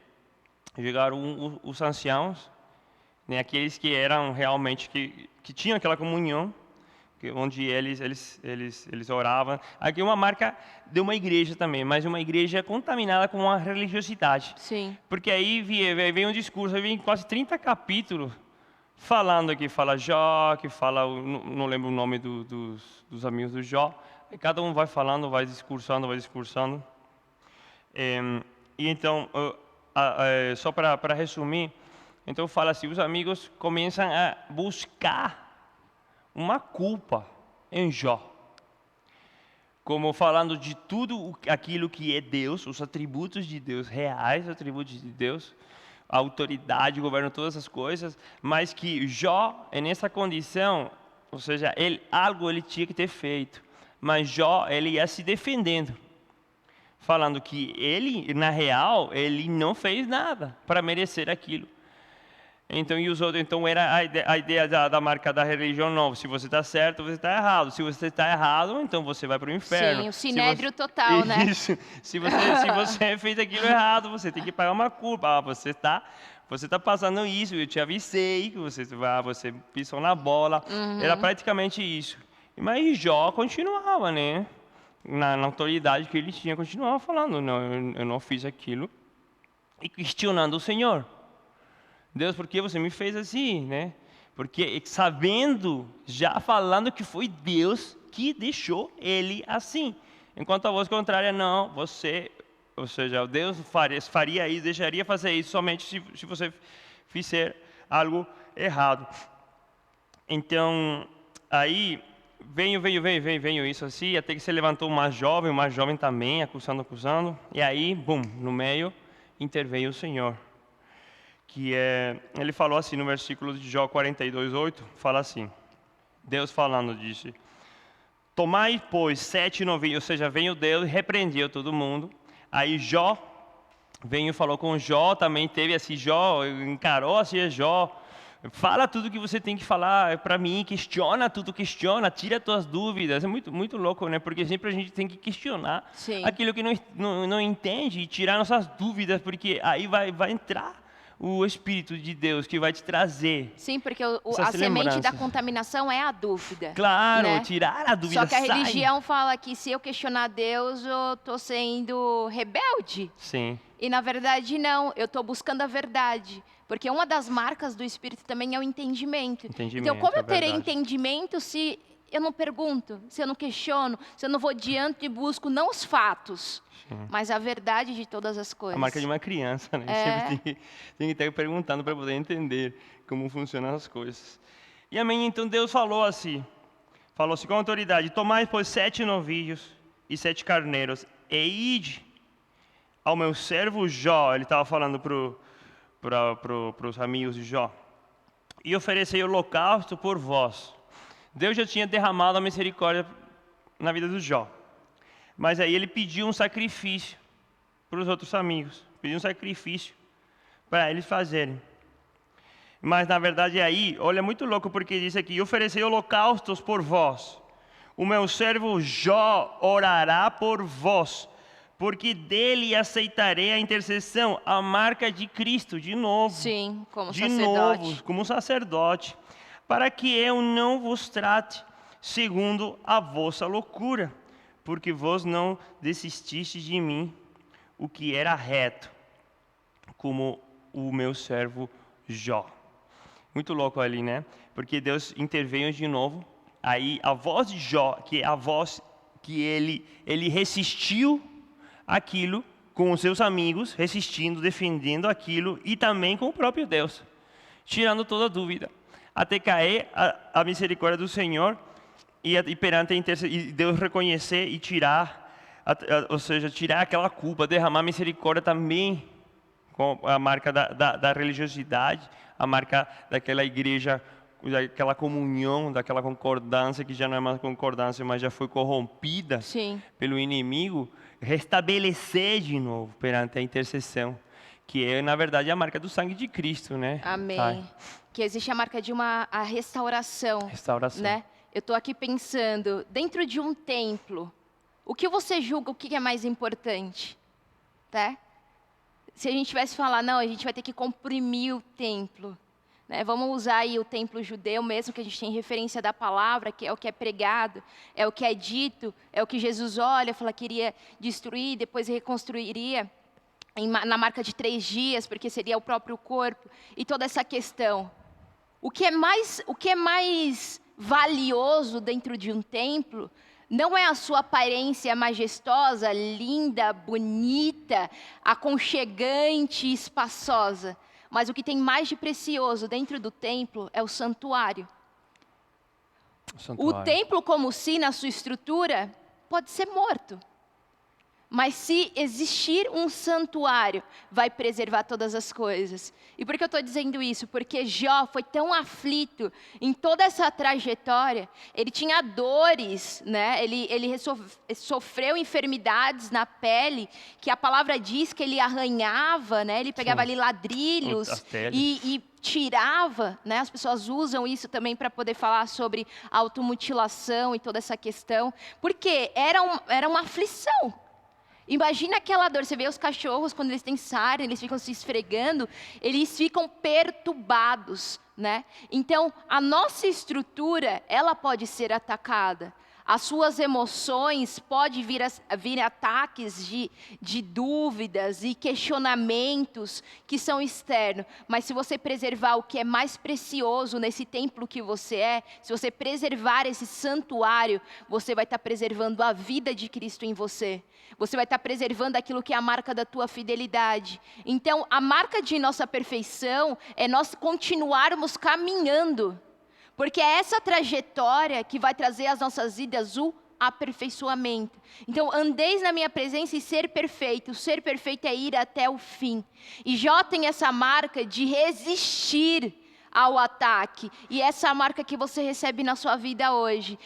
Chegaram os anciãos, né, aqueles que eram realmente que tinham aquela comunhão, onde eles oravam. Aqui é uma marca de uma igreja também, mas uma igreja contaminada com uma religiosidade. Sim. Porque aí vem um discurso, aí vem quase 30 capítulos falando que fala Jó, que fala, não lembro o nome dos amigos do Jó. E cada um vai falando, vai discursando. E então, só para resumir, então fala assim, os amigos começam a buscar uma culpa em Jó, como falando de tudo aquilo que é Deus, os atributos de Deus, reais atributos de Deus, a autoridade, o governo, todas essas coisas, mas que Jó, nessa condição, ou seja, algo ele tinha que ter feito, mas Jó, ele ia se defendendo, falando que ele, na real, ele não fez nada para merecer aquilo. Então, e os outros, então era a ideia da marca da religião, não. Se você está certo, você está errado. Se você está errado, então você vai para o inferno. Sim, o sinédrio total, né? Isso. Se você fez aquilo errado, você tem que pagar uma culpa. Você está passando isso, eu te avisei que você pisou na bola. Uhum. Era praticamente isso. Mas Jó continuava, né? Na autoridade que ele tinha, continuava falando, não, eu não fiz aquilo. E questionando o Senhor. Deus, por que você me fez assim, né? Porque sabendo, já falando que foi Deus que deixou ele assim. Enquanto a voz contrária, não, ou seja, Deus faria isso, deixaria fazer isso somente se você fizer algo errado. Então, aí, veio isso assim, até que se levantou uma jovem também, acusando, e aí, bum, no meio, interveio o Senhor. Ele falou assim no versículo de Jó 42:8, fala assim, Deus falando, disse, tomai, pois, 7 novilhos, ou seja, veio Deus e repreendeu todo mundo. Aí Jó veio e falou com Jó, também teve assim, Jó, encarou assim, Jó, fala tudo que você tem que falar para mim, questiona tudo, questiona, tira tuas dúvidas. É muito, muito louco, né? Porque sempre a gente tem que questionar Sim. aquilo que não entende e tirar nossas dúvidas, porque aí vai entrar o Espírito de Deus que vai te trazer. Sim, porque Essas a semente da lembranças. contaminação é a dúvida. Claro, né? tirar a dúvida. Só que a sai. religião fala que se eu questionar Deus, eu estou sendo rebelde. Sim, E na verdade não, eu estou buscando a verdade. Porque uma das marcas do Espírito também é o entendimento. Entendimento, Então, como eu é terei verdade. entendimento se eu não pergunto, se eu não questiono, se eu não vou diante e busco não os fatos, mas a verdade de todas as coisas. a marca de uma criança, né? Sempre tem que estar perguntando para poder entender como funcionam as coisas. E amém, então Deus falou assim com autoridade: tomai, pois, 7 novilhos e 7 carneiros, e ide ao meu servo Jó. Ele estava falando para os amigos de Jó, e oferecei holocausto por vós. Deus já tinha derramado a misericórdia na vida do Jó, mas aí ele pediu um sacrifício para os outros amigos, pediu um sacrifício para eles fazerem. Mas na verdade aí, olha, é muito louco, porque diz aqui: oferecei holocaustos por vós, o meu servo Jó orará por vós, porque dele aceitarei a intercessão, a marca de Cristo, de novo. Sim, como de sacerdote. novo, como sacerdote, para que eu não vos trate segundo a vossa loucura, porque vós não desististe de mim, o que era reto, como o meu servo Jó. Muito louco ali, né? Porque Deus interveio de novo. Aí a voz de Jó, que é a voz que ele resistiu aquilo com os seus amigos, resistindo, defendendo aquilo, e também com o próprio Deus, tirando toda dúvida, até cair a misericórdia do Senhor e perante e Deus reconhecer e tirar, ou seja, tirar aquela culpa, derramar misericórdia também, com a marca da religiosidade, a marca daquela igreja, daquela comunhão, daquela concordância que já não é mais concordância, mas já foi corrompida Sim. pelo inimigo, restabelecer de novo perante a intercessão, que é, na verdade, a marca do sangue de Cristo, né? Amém. Sai. Que existe a marca de a restauração. Restauração. Né? Eu estou aqui pensando, dentro de um templo, o que você julga, o que é mais importante? Tá? Se a gente tivesse falar, não, a gente vai ter que comprimir o templo. Né? Vamos usar aí o templo judeu mesmo, que a gente tem referência da palavra, que é o que é pregado, é o que é dito, é o que Jesus olha, fala que iria destruir, depois reconstruiria na marca de 3 dias, porque seria o próprio corpo, e toda essa questão. O que é mais valioso dentro de um templo não é a sua aparência majestosa, linda, bonita, aconchegante, espaçosa, mas o que tem mais de precioso dentro do templo é o santuário. O templo, como si, na sua estrutura, pode ser morto. Mas se existir um santuário, vai preservar todas as coisas. E por que eu estou dizendo isso? Porque Jó foi tão aflito em toda essa trajetória, ele tinha dores, né? Ele sofreu enfermidades na pele, que a palavra diz que ele arranhava, né? Ele pegava ali ladrilhos e tirava, né? As pessoas usam isso também para poder falar sobre automutilação e toda essa questão, porque era uma aflição. Imagina aquela dor, você vê os cachorros quando eles têm sarna, eles ficam se esfregando, eles ficam perturbados, né? Então, a nossa estrutura, ela pode ser atacada. As suas emoções podem vir ataques de dúvidas e questionamentos que são externos. Mas se você preservar o que é mais precioso nesse templo que você é, se você preservar esse santuário, você vai estar preservando a vida de Cristo em você. Você vai estar preservando aquilo que é a marca da tua fidelidade. Então, a marca de nossa perfeição é nós continuarmos caminhando. Porque é essa trajetória que vai trazer às nossas vidas o aperfeiçoamento. Então, andeis na minha presença e ser perfeito. Ser perfeito é ir até o fim. E Jó tem essa marca de resistir ao ataque. E essa marca que você recebe na sua vida hoje.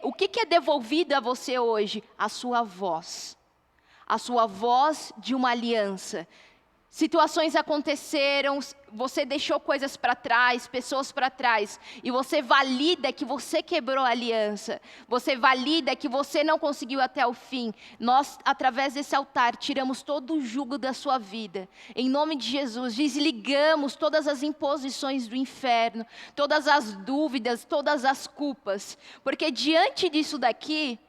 O que é devolvido a você hoje? A sua voz. a sua voz de uma aliança. Situações aconteceram, você deixou coisas para trás, pessoas para trás, e você valida que você quebrou a aliança, você valida que você não conseguiu até o fim. Nós, através desse altar, tiramos todo o jugo da sua vida. Em nome de Jesus, desligamos todas as imposições do inferno, todas as dúvidas, todas as culpas, porque diante disso daqui,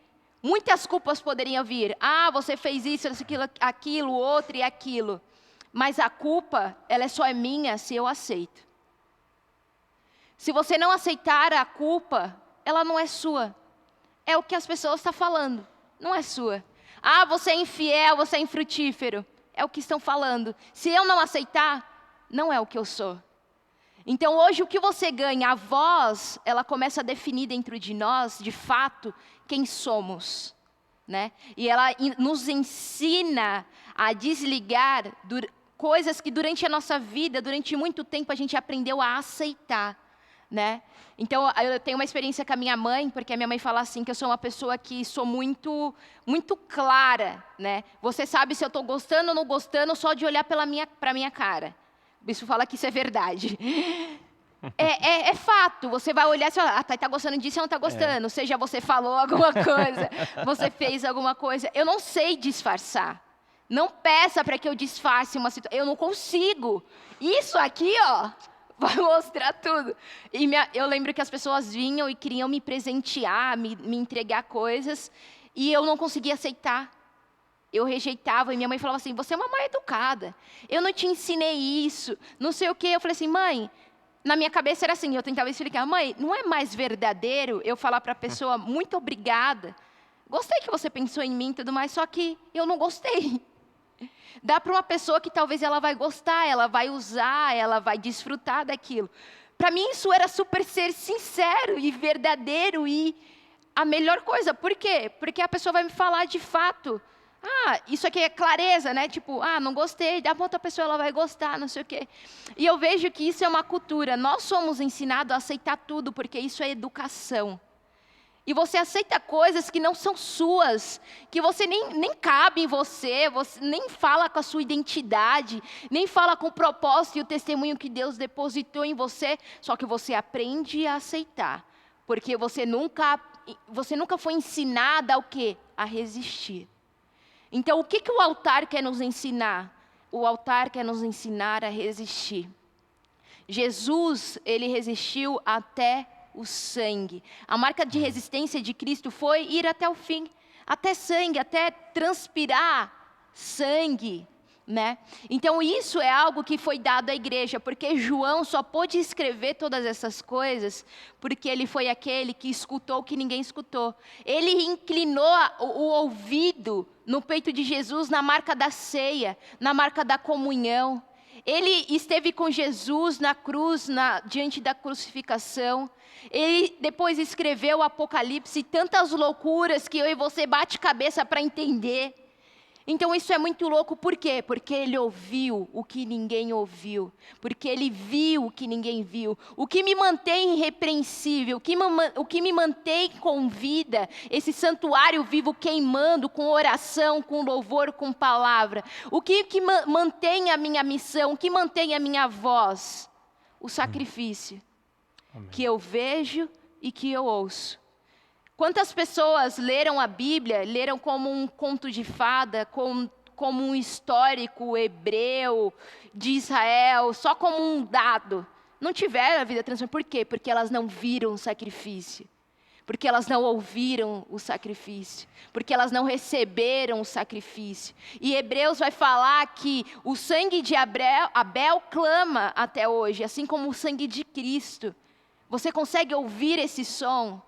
muitas culpas poderiam vir. Ah, você fez isso, aquilo, outro e aquilo. Mas a culpa, ela só é minha se eu aceito. Se você não aceitar a culpa, ela não é sua. É o que as pessoas estão falando, não é sua. Ah, você é infiel, você é infrutífero. É o que estão falando. Se eu não aceitar, não é o que eu sou. Então hoje o que você ganha, a voz, ela começa a definir dentro de nós, de fato, quem somos. Né? E ela nos ensina a desligar coisas que durante a nossa vida, durante muito tempo, a gente aprendeu a aceitar, né? Então, eu tenho uma experiência com a minha mãe, porque a minha mãe fala assim, que eu sou uma pessoa que sou muito clara, né? Você sabe se eu estou gostando ou não gostando só de olhar para a minha cara. O bispo fala que isso é verdade. É fato, você vai olhar e falar, tá gostando disso ou não está gostando. Seja você falou alguma coisa, você fez alguma coisa. Eu não sei disfarçar. Não peça para que eu disfarce uma situação. Eu não consigo. Isso aqui, ó, vai mostrar tudo. E eu lembro que as pessoas vinham e queriam me presentear, me entregar coisas, e eu não conseguia aceitar. Eu rejeitava, e minha mãe falava assim, você é uma mal educada. Eu não te ensinei isso, não sei o quê. Eu falei assim, mãe, na minha cabeça era assim, eu tentava explicar, mãe, não é mais verdadeiro eu falar para a pessoa, muito obrigada. Gostei que você pensou em mim e tudo mais, só que eu não gostei. Dá para uma pessoa que talvez ela vai gostar, ela vai usar, ela vai desfrutar daquilo. Para mim isso era super ser sincero e verdadeiro e a melhor coisa. Por quê? Porque a pessoa vai me falar de fato. Ah, isso aqui é clareza, né? Tipo, não gostei, dá para outra pessoa, ela vai gostar, não sei o quê. E eu vejo que isso é uma cultura. Nós somos ensinados a aceitar tudo, porque isso é educação. E você aceita coisas que não são suas, que você nem cabe em você nem fala com a sua identidade, nem fala com o propósito e o testemunho que Deus depositou em você, só que você aprende a aceitar, porque você nunca foi ensinada ao quê? A resistir. Então, o que o altar quer nos ensinar? O altar quer nos ensinar a resistir. Jesus, ele resistiu até o sangue. A marca de resistência de Cristo foi ir até o fim, até sangue, até transpirar sangue, né? Então isso é algo que foi dado à igreja, porque João só pôde escrever todas essas coisas porque ele foi aquele que escutou o que ninguém escutou. Ele inclinou o ouvido no peito de Jesus na marca da ceia, na marca da comunhão. Ele esteve com Jesus na cruz, diante da crucificação. Ele depois escreveu o Apocalipse, tantas loucuras que eu e você bate cabeça para entender. Então isso é muito louco, por quê? Porque ele ouviu o que ninguém ouviu, porque ele viu o que ninguém viu. O que me mantém irrepreensível, o que me mantém com vida, esse santuário vivo queimando com oração, com louvor, com palavra. O que mantém a minha missão, o que mantém a minha voz? O sacrifício. Amém. Que eu vejo e que eu ouço. Quantas pessoas leram a Bíblia, leram como um conto de fada, como um histórico hebreu de Israel, só como um dado. Não tiveram a vida transformada. Por quê? Porque elas não viram o sacrifício. Porque elas não ouviram o sacrifício. Porque elas não receberam o sacrifício. E Hebreus vai falar que o sangue de Abel clama até hoje, assim como o sangue de Cristo. Você consegue ouvir esse som?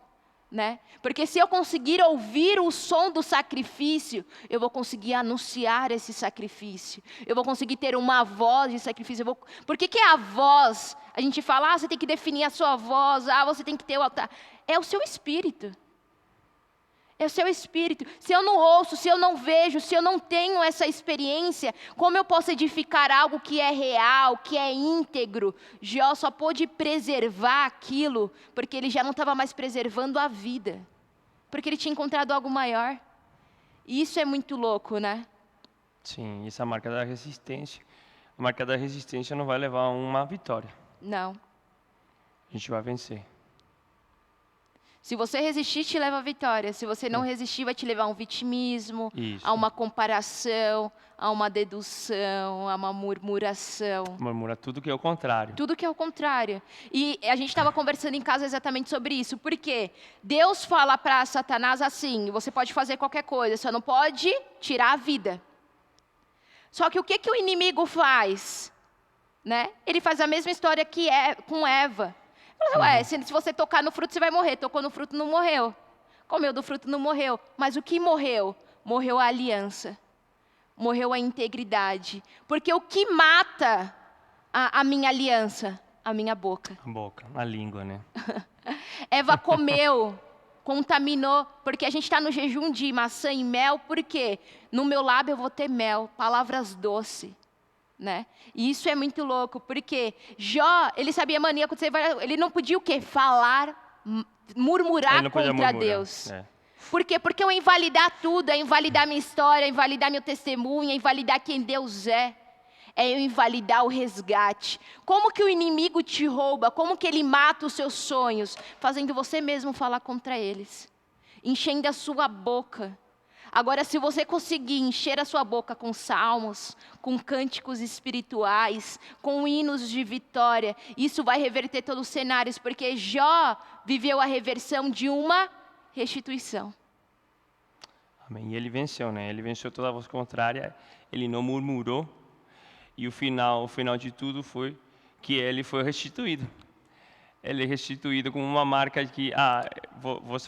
Né? Porque se eu conseguir ouvir o som do sacrifício, eu vou conseguir anunciar esse sacrifício. Eu vou conseguir ter uma voz de sacrifício. Por que é a voz? A gente fala, você tem que definir a sua voz, você tem que ter o altar. É o seu espírito. É o seu espírito. Se eu não ouço, se eu não vejo, se eu não tenho essa experiência, como eu posso edificar algo que é real, que é íntegro? Jó só pôde preservar aquilo, porque ele já não estava mais preservando a vida. Porque ele tinha encontrado algo maior. E isso é muito louco, né? Sim, essa marca da resistência. A marca da resistência não vai levar a uma vitória. Não. A gente vai vencer. Se você resistir, te leva à vitória. Se você não resistir, vai te levar a um vitimismo, Isso. a uma comparação, a uma dedução, a uma murmuração. Murmura tudo que é o contrário. Tudo que é o contrário. E a gente estava conversando em casa exatamente sobre isso. Porque Deus fala para Satanás assim, você pode fazer qualquer coisa, só não pode tirar a vida. Só que o que o inimigo faz? Né? Ele faz a mesma história que com Eva. Ué, se você tocar no fruto, você vai morrer. Tocou no fruto, não morreu. Comeu do fruto, não morreu. Mas o que morreu? Morreu a aliança. Morreu a integridade. Porque o que mata a minha aliança? A minha boca. A boca, a língua, né? Eva comeu, contaminou. Porque a gente está no jejum de maçã e mel. Por quê? No meu lábio eu vou ter mel, palavras doces. Né? E isso é muito louco, porque Jó, ele sabia a mania, ele não podia o quê? Falar, murmurar contra Deus. É. Por quê? Porque eu invalidar tudo, é invalidar minha história, é invalidar meu testemunho, é invalidar quem Deus é eu invalidar o resgate. Como que o inimigo te rouba? Como que ele mata os seus sonhos? Fazendo você mesmo falar contra eles, enchendo a sua boca. Agora, se você conseguir encher a sua boca com salmos, com cânticos espirituais, com hinos de vitória, isso vai reverter todos os cenários, porque Jó viveu a reversão de uma restituição. Amém. E ele venceu, né? Ele venceu toda a voz contrária, ele não murmurou, e o final de tudo foi que ele foi restituído. Ele é restituído com uma marca de que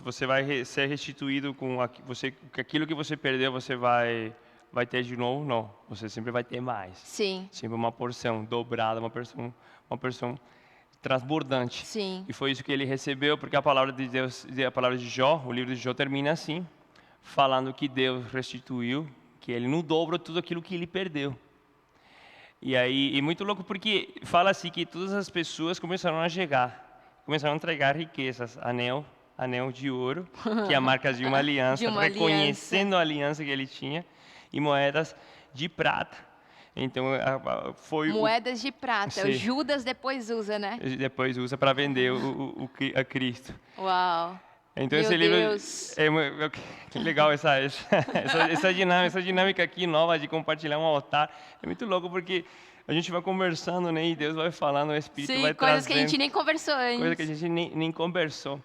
você vai ser restituído com aquilo que você perdeu, você vai ter de novo. Não, você sempre vai ter mais. Sim. Sempre uma porção dobrada, uma porção transbordante. Sim. E foi isso que ele recebeu, porque a palavra de Deus, a palavra de Jó, o livro de Jó termina assim, falando que Deus restituiu, que ele não dobrou tudo aquilo que ele perdeu. E aí, é muito louco porque fala assim que todas as pessoas começaram a chegar. Começaram a entregar riquezas, anel de ouro, que é a marca de uma aliança, reconhecendo a aliança que ele tinha, e moedas de prata. Então, foi moedas de prata, Sim. O Judas depois usa, né? Depois usa para vender a Cristo. Uau! Então, Meu esse livro Deus. Que legal essa dinâmica aqui nova de compartilhar um altar. É muito louco porque a gente vai conversando, né? E Deus vai falando, o Espírito vai trazendo. Coisas que a gente nem conversou antes. Coisa que a gente nem conversou.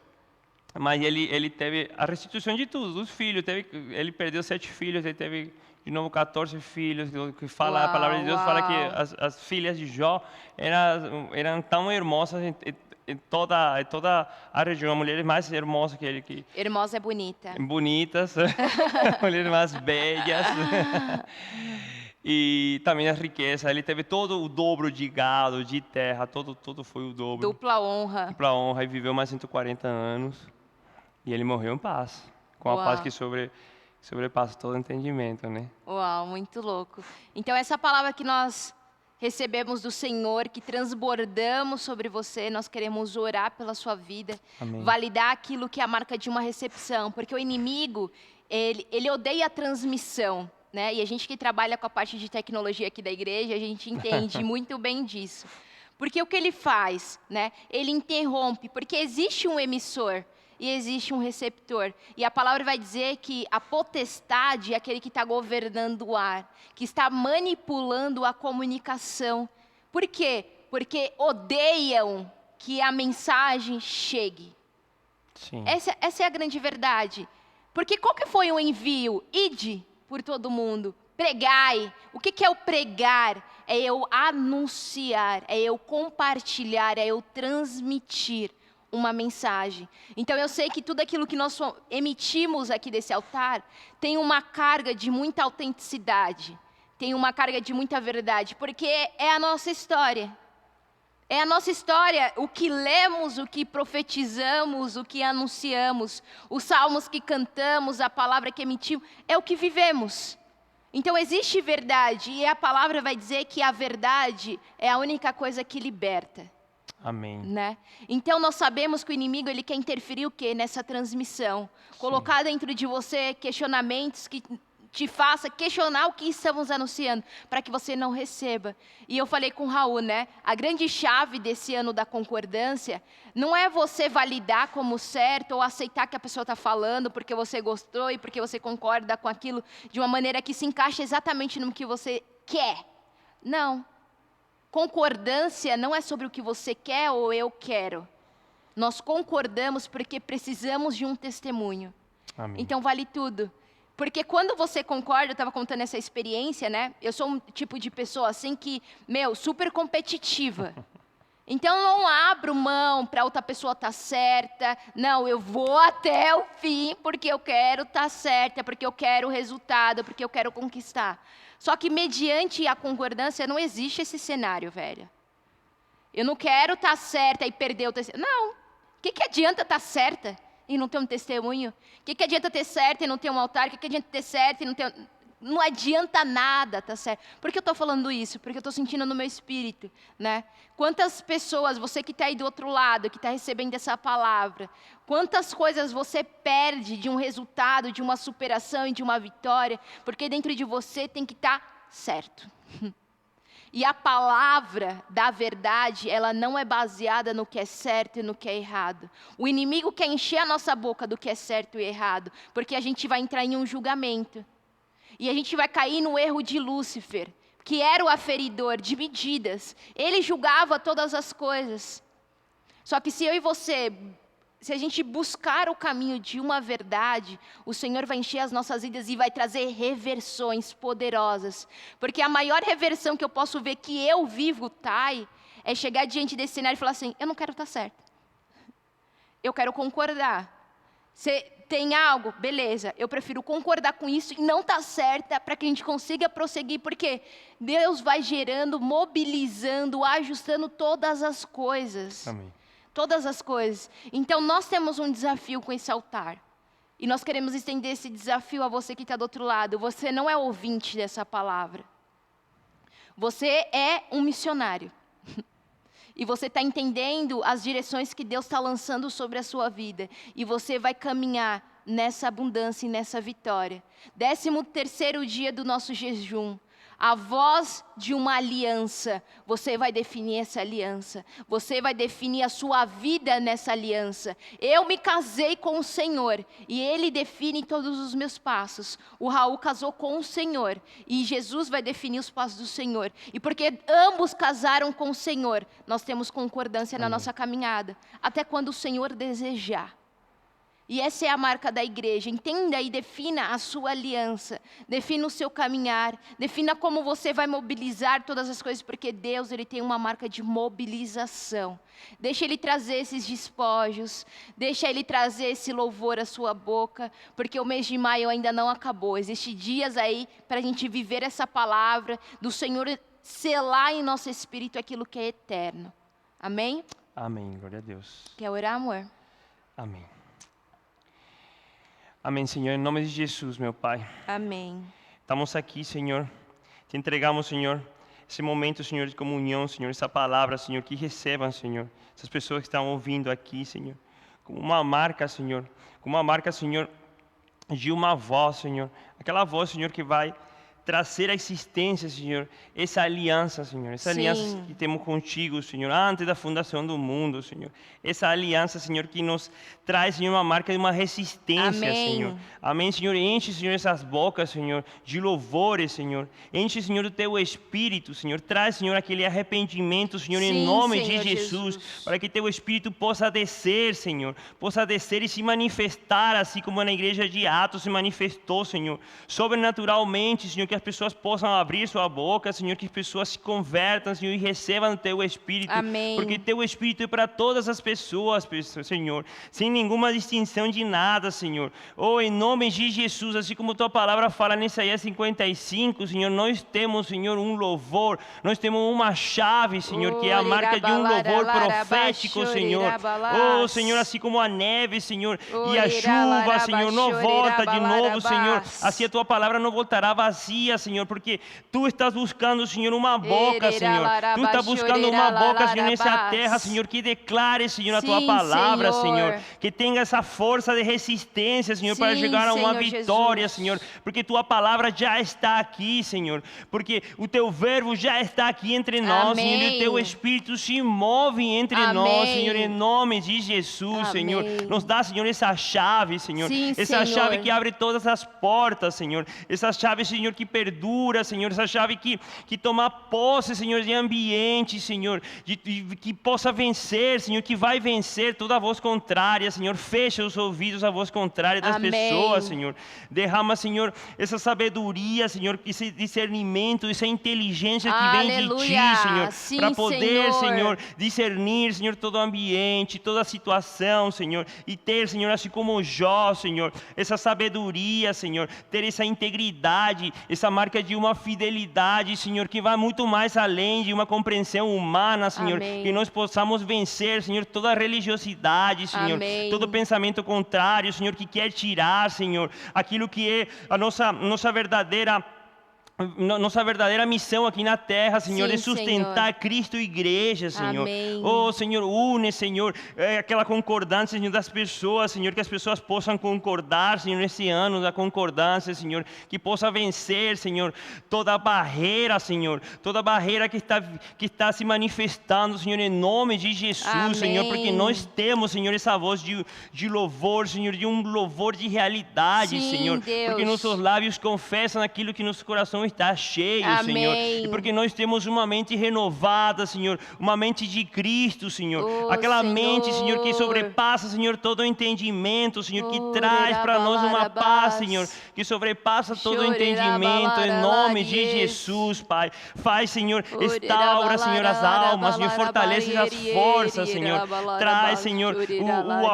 Mas ele teve a restituição de tudo, dos filhos. Ele perdeu 7 filhos, ele teve de novo 14 filhos. Que fala, a palavra de Deus fala que as filhas de Jó eram tão hermosas em toda a região. A mulher mais hermosa que ele. Hermosa é bonita. Bonitas, mulheres mais belas. E também a riqueza, ele teve todo o dobro de gado, de terra, todo foi o dobro. Dupla honra. Dupla honra, e viveu mais 140 anos. E ele morreu em paz, com a paz que sobrepassa todo entendimento, né? Uau, muito louco. Então essa palavra que nós recebemos do Senhor, que transbordamos sobre você, nós queremos orar pela sua vida, Amém. Validar aquilo que é a marca de uma recepção, porque o inimigo, ele odeia a transmissão. Né? E a gente que trabalha com a parte de tecnologia aqui da igreja, a gente entende muito bem disso. Porque o que ele faz? Né? Ele interrompe, porque existe um emissor e existe um receptor. E a palavra vai dizer que a potestade é aquele que está governando o ar, que está manipulando a comunicação. Por quê? Porque odeiam que a mensagem chegue. Sim. Essa é a grande verdade. Porque qual que foi o envio? Ide por todo mundo, pregai. O que é o pregar? É eu anunciar, é eu compartilhar, é eu transmitir uma mensagem. Então eu sei que tudo aquilo que nós emitimos aqui desse altar tem uma carga de muita autenticidade, tem uma carga de muita verdade, porque é a nossa história. É a nossa história, o que lemos, o que profetizamos, o que anunciamos, os salmos que cantamos, a palavra que emitimos, é o que vivemos. Então existe verdade, e a palavra vai dizer que a verdade é a única coisa que liberta. Amém. Né? Então nós sabemos que o inimigo ele quer interferir o quê? Nessa transmissão. Sim. Colocar dentro de você questionamentos que te faça questionar o que estamos anunciando, para que você não receba. E eu falei com o Raul, né? A grande chave desse ano da concordância não é você validar como certo ou aceitar que a pessoa está falando porque você gostou e porque você concorda com aquilo de uma maneira que se encaixa exatamente no que você quer. Não. Concordância não é sobre o que você quer ou eu quero. Nós concordamos porque precisamos de um testemunho. Amém. Então vale tudo. Porque quando você concorda, eu estava contando essa experiência, né? Eu sou um tipo de pessoa assim que, super competitiva. Então eu não abro mão para outra pessoa estar certa. Não, eu vou até o fim porque eu quero estar certa, porque eu quero o resultado, porque eu quero conquistar. Só que mediante a concordância não existe esse cenário, velho. Eu não quero estar certa e perder o testemunho. Não. O que adianta estar certa e não ter um testemunho? O que adianta ter certo e não ter um altar? O que adianta ter certo e não ter... Não adianta nada, tá certo? Por que eu estou falando isso? Porque eu estou sentindo no meu espírito, né? Quantas pessoas, você que está aí do outro lado, que está recebendo essa palavra, quantas coisas você perde de um resultado, de uma superação e de uma vitória, porque dentro de você tem que estar certo. E a palavra da verdade, ela não é baseada no que é certo e no que é errado. O inimigo quer encher a nossa boca do que é certo e errado, porque a gente vai entrar em um julgamento. E a gente vai cair no erro de Lúcifer, que era o aferidor de medidas. Ele julgava todas as coisas. Só que se eu e você, se a gente buscar o caminho de uma verdade, o Senhor vai encher as nossas vidas e vai trazer reversões poderosas. Porque a maior reversão que eu posso ver que eu vivo, Thay, é chegar diante desse cenário e falar assim, eu não quero estar certa. Eu quero concordar. Você tem algo? Beleza, eu prefiro concordar com isso e não estar certa para que a gente consiga prosseguir, porque Deus vai gerando, mobilizando, ajustando todas as coisas. Amém. Todas as coisas. Então nós temos um desafio com esse altar. E nós queremos estender esse desafio a você que está do outro lado. Você não é ouvinte dessa palavra. Você é um missionário. E você está entendendo as direções que Deus está lançando sobre a sua vida. E você vai caminhar nessa abundância e nessa vitória. 13º dia do nosso jejum. A voz de uma aliança. Você vai definir essa aliança. Você vai definir a sua vida nessa aliança. Eu me casei com o Senhor. E Ele define todos os meus passos. O Raul casou com o Senhor. E Jesus vai definir os passos do Senhor. E porque ambos casaram com o Senhor, nós temos concordância na nossa caminhada. Até quando o Senhor desejar. E essa é a marca da igreja. Entenda e defina a sua aliança. Defina o seu caminhar. Defina como você vai mobilizar todas as coisas. Porque Deus, Ele tem uma marca de mobilização. Deixa Ele trazer esses despojos. Deixa Ele trazer esse louvor à sua boca. Porque o mês de maio ainda não acabou. Existem dias aí para a gente viver essa palavra. Do Senhor selar em nosso espírito aquilo que é eterno. Amém? Amém. Glória a Deus. Quer orar, amor? Amém. Amém, Senhor, em nome de Jesus, meu Pai. Amém. Estamos aqui, Senhor. Te entregamos, Senhor, esse momento, Senhor, de comunhão, Senhor, essa palavra, Senhor, que recebam, Senhor, essas pessoas que estão ouvindo aqui, Senhor, como uma marca, Senhor, de uma voz, Senhor, aquela voz, Senhor, que vai trazer à existência, Senhor, essa aliança, Senhor, essa aliança que temos contigo, Senhor, antes da fundação do mundo, Senhor, essa aliança, Senhor, que nos traz, Senhor, uma marca de uma resistência, Amém. Senhor, amém, Senhor, enche, Senhor, essas bocas, Senhor, de louvores, Senhor, enche, Senhor, do teu Espírito, Senhor, traz, Senhor, aquele arrependimento, Senhor, em nome Senhor de Jesus, para que teu Espírito possa descer, Senhor, possa descer e se manifestar, assim como na igreja de Atos se manifestou, Senhor, sobrenaturalmente, Senhor, que as pessoas possam abrir sua boca, Senhor, que as pessoas se convertam, Senhor, e recebam o teu Espírito. Amém. Porque teu Espírito é para todas as pessoas, Senhor, sem nenhuma distinção de nada, Senhor. Oh, em nome de Jesus, assim como tua palavra fala em Isaías 55, Senhor, nós temos, Senhor, um louvor, nós temos uma chave, Senhor, que é a marca de um louvor profético, Senhor. Oh, Senhor, assim como a neve, Senhor, e a chuva, Senhor, não volta de novo, Senhor, assim a tua palavra não voltará vazia, vazia, Senhor, porque Tu estás buscando, Senhor, uma boca, Senhor. Tu estás buscando uma boca, Senhor, nessa terra, Senhor, que declare, Senhor, a Tua Sim, palavra, Senhor. que tenha essa força de resistência, Senhor, para Sim, chegar a uma Senhor vitória, Jesus. Senhor, porque Tua palavra já está aqui, Senhor, porque o Teu verbo já está aqui entre nós, Senhor, e o Teu Amém. Espírito se move entre nós, Amém. Senhor, em nome de Jesus, Senhor. Amém. Nos dá, Senhor, essa chave, Senhor, Sim, essa Senhor. chave que abre todas as portas, Senhor, essa chave, Senhor, que perdura, Senhor, essa chave que toma posse, Senhor, de ambiente, Senhor, que possa vencer, Senhor, que vai vencer toda a voz contrária, Senhor. Fecha os ouvidos à voz contrária das Amém. pessoas, Senhor. Derrama, Senhor, essa sabedoria, Senhor, esse discernimento, essa inteligência que vem de Ti, Aleluia. Senhor, Sim, para poder, Senhor. Senhor, discernir, Senhor, todo o ambiente, toda a situação, Senhor, e ter, Senhor, assim como Jó, Senhor, essa sabedoria, Senhor, ter essa integridade, essa marca de uma fidelidade, Senhor, que vai muito mais além de uma compreensão humana, Senhor, Amém. que nós possamos vencer, Senhor, toda a religiosidade, Senhor, Amém. todo pensamento contrário, Senhor, que quer tirar, Senhor, aquilo que é a nossa verdadeira missão aqui na terra, Senhor, Sim, é sustentar Senhor. Cristo e igreja, Senhor. Amém. Oh, Senhor, une, Senhor, aquela concordância, Senhor, das pessoas, Senhor, que as pessoas possam concordar, Senhor, nesse ano da concordância, Senhor, que possa vencer, Senhor, toda a barreira, Senhor, toda a barreira que está se manifestando, Senhor, em nome de Jesus, Amém. Senhor, porque nós temos, Senhor, essa voz de louvor, Senhor, de um louvor de realidade, Sim, Senhor, Deus. porque nossos lábios confessam aquilo que nosso coração está cheio, Senhor, Amém. e porque nós temos uma mente renovada, Senhor, uma mente de Cristo, Senhor, Oh, aquela mente, Senhor, que Senhor. sobrepassa, Senhor, todo o entendimento, Senhor, que Oh, traz para nós uma paz, rerabalarabás. Senhor, que sobrepassa todo o Chorerabalalalarias. entendimento, em nome de Jesus, Pai. Faz, Senhor, restaura, Senhor, as almas, Senhor, fortalece as forças, Senhor, traz, Senhor, o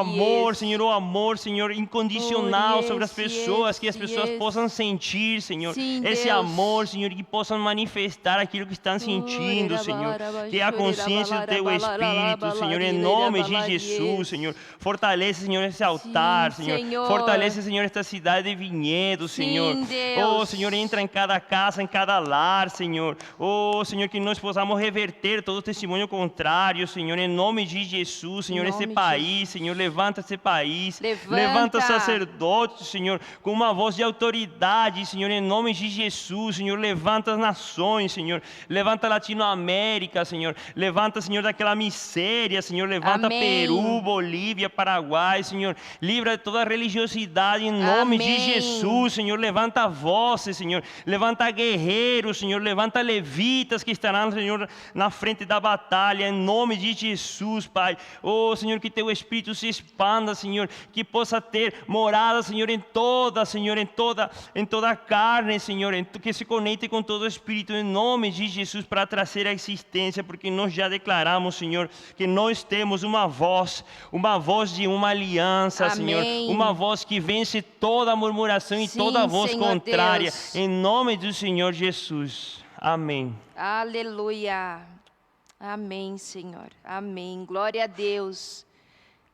amor, Senhor, incondicional Oh, sobre as yes, pessoas, que as yes, pessoas yes. possam sentir, Senhor, Sim, esse Deus. amor, Senhor, e que possam manifestar aquilo que estão sentindo, Senhor, que é a consciência do Teu Espírito, Senhor, em nome de Jesus, Senhor. Fortalece, Senhor, esse altar, Sim, Senhor. Senhor. Fortalece, Senhor, esta cidade de Vinhedo, Sim, Senhor. Deus. Oh, Senhor, entra em cada casa, em cada lar, Senhor. Oh, Senhor, que nós possamos reverter todo testemunho contrário, Senhor, em nome de Jesus, Senhor, Em esse nome de país, Senhor, levanta esse país. Levanta. Sacerdotes, Senhor, com uma voz de autoridade, Senhor, em nome de Jesus, Senhor, levanta as nações, Senhor, levanta a Latinoamérica, Senhor, levanta, Senhor, daquela miséria, Senhor, levanta Amém. Peru, Bolívia, Paraguai, Senhor, livra de toda a religiosidade em nome de Amém. Jesus, Senhor, levanta vozes, Senhor, levanta guerreiros, Senhor, levanta levitas que estarão, Senhor, na frente da batalha, em nome de Jesus, Pai. Oh, Senhor, que Teu Espírito se expanda, Senhor, que possa ter morada, Senhor, em toda a carne, Senhor, que se conecte com todo o Espírito, em nome de Jesus, para trazer a existência, porque nós já declaramos, Senhor, que nós temos uma voz de uma aliança, Amém. Senhor, uma voz que vence toda a murmuração e Sim, toda a voz Senhor contrária, Deus. em nome do Senhor Jesus. Amém. Aleluia. Amém, Senhor. Amém. Glória a Deus.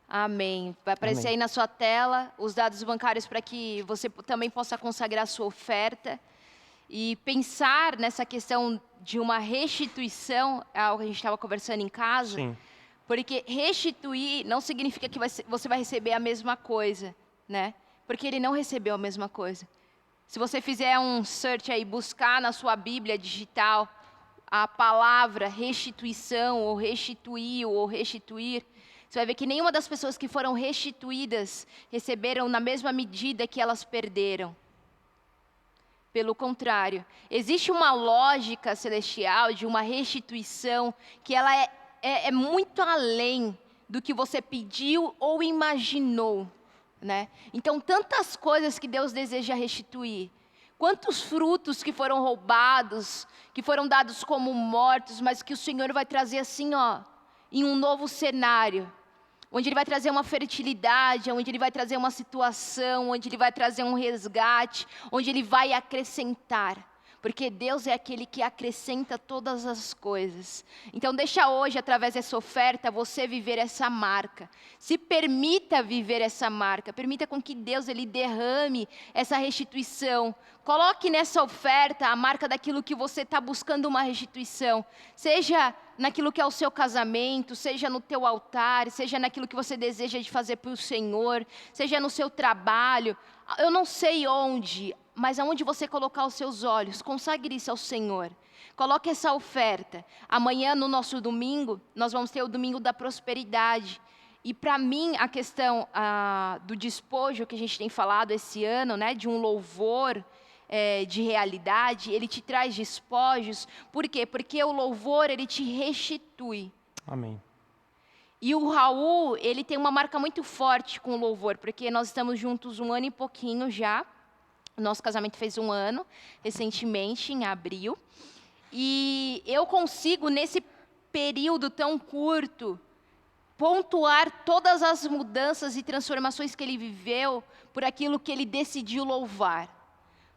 Amém. Vai aparecer Amém. aí na sua tela os dados bancários para que você também possa consagrar a sua oferta. E pensar nessa questão de uma restituição, é algo que a gente estava conversando em casa. Sim. Porque restituir não significa que você vai receber a mesma coisa, né? Porque ele não recebeu a mesma coisa. Se você fizer um search aí, buscar na sua Bíblia digital a palavra restituição, ou restituir, ou restituir, você vai ver que nenhuma das pessoas que foram restituídas receberam na mesma medida que elas perderam. Pelo contrário, existe uma lógica celestial de uma restituição que ela é muito além do que você pediu ou imaginou, né? Então, tantas coisas que Deus deseja restituir. Quantos frutos que foram roubados, que foram dados como mortos, mas que o Senhor vai trazer assim, ó, em um novo cenário. Onde Ele vai trazer uma fertilidade, onde Ele vai trazer uma situação, onde Ele vai trazer um resgate, onde Ele vai acrescentar. porque Deus é aquele que acrescenta todas as coisas. Então deixa hoje, através dessa oferta, você viver essa marca. Se permita viver essa marca, permita com que Deus ele derrame essa restituição. Coloque nessa oferta a marca daquilo que você está buscando uma restituição. Seja naquilo que é o seu casamento, seja no teu altar, seja naquilo que você deseja de fazer para o Senhor, seja no seu trabalho. Eu não sei onde, mas aonde você colocar os seus olhos, consagre isso ao Senhor. Coloque essa oferta. Amanhã, no nosso domingo, nós vamos ter o domingo da prosperidade. E para mim, a questão do despojo que a gente tem falado esse ano, né, de um louvor de realidade, ele te traz despojos. Por quê? Porque o louvor, ele te restitui. Amém. E o Raul, ele tem uma marca muito forte com o louvor, porque nós estamos juntos 1 ano e pouquinho já. Nosso casamento fez 1 ano, recentemente, em abril. E eu consigo, nesse período tão curto, pontuar todas as mudanças e transformações que ele viveu por aquilo que ele decidiu louvar.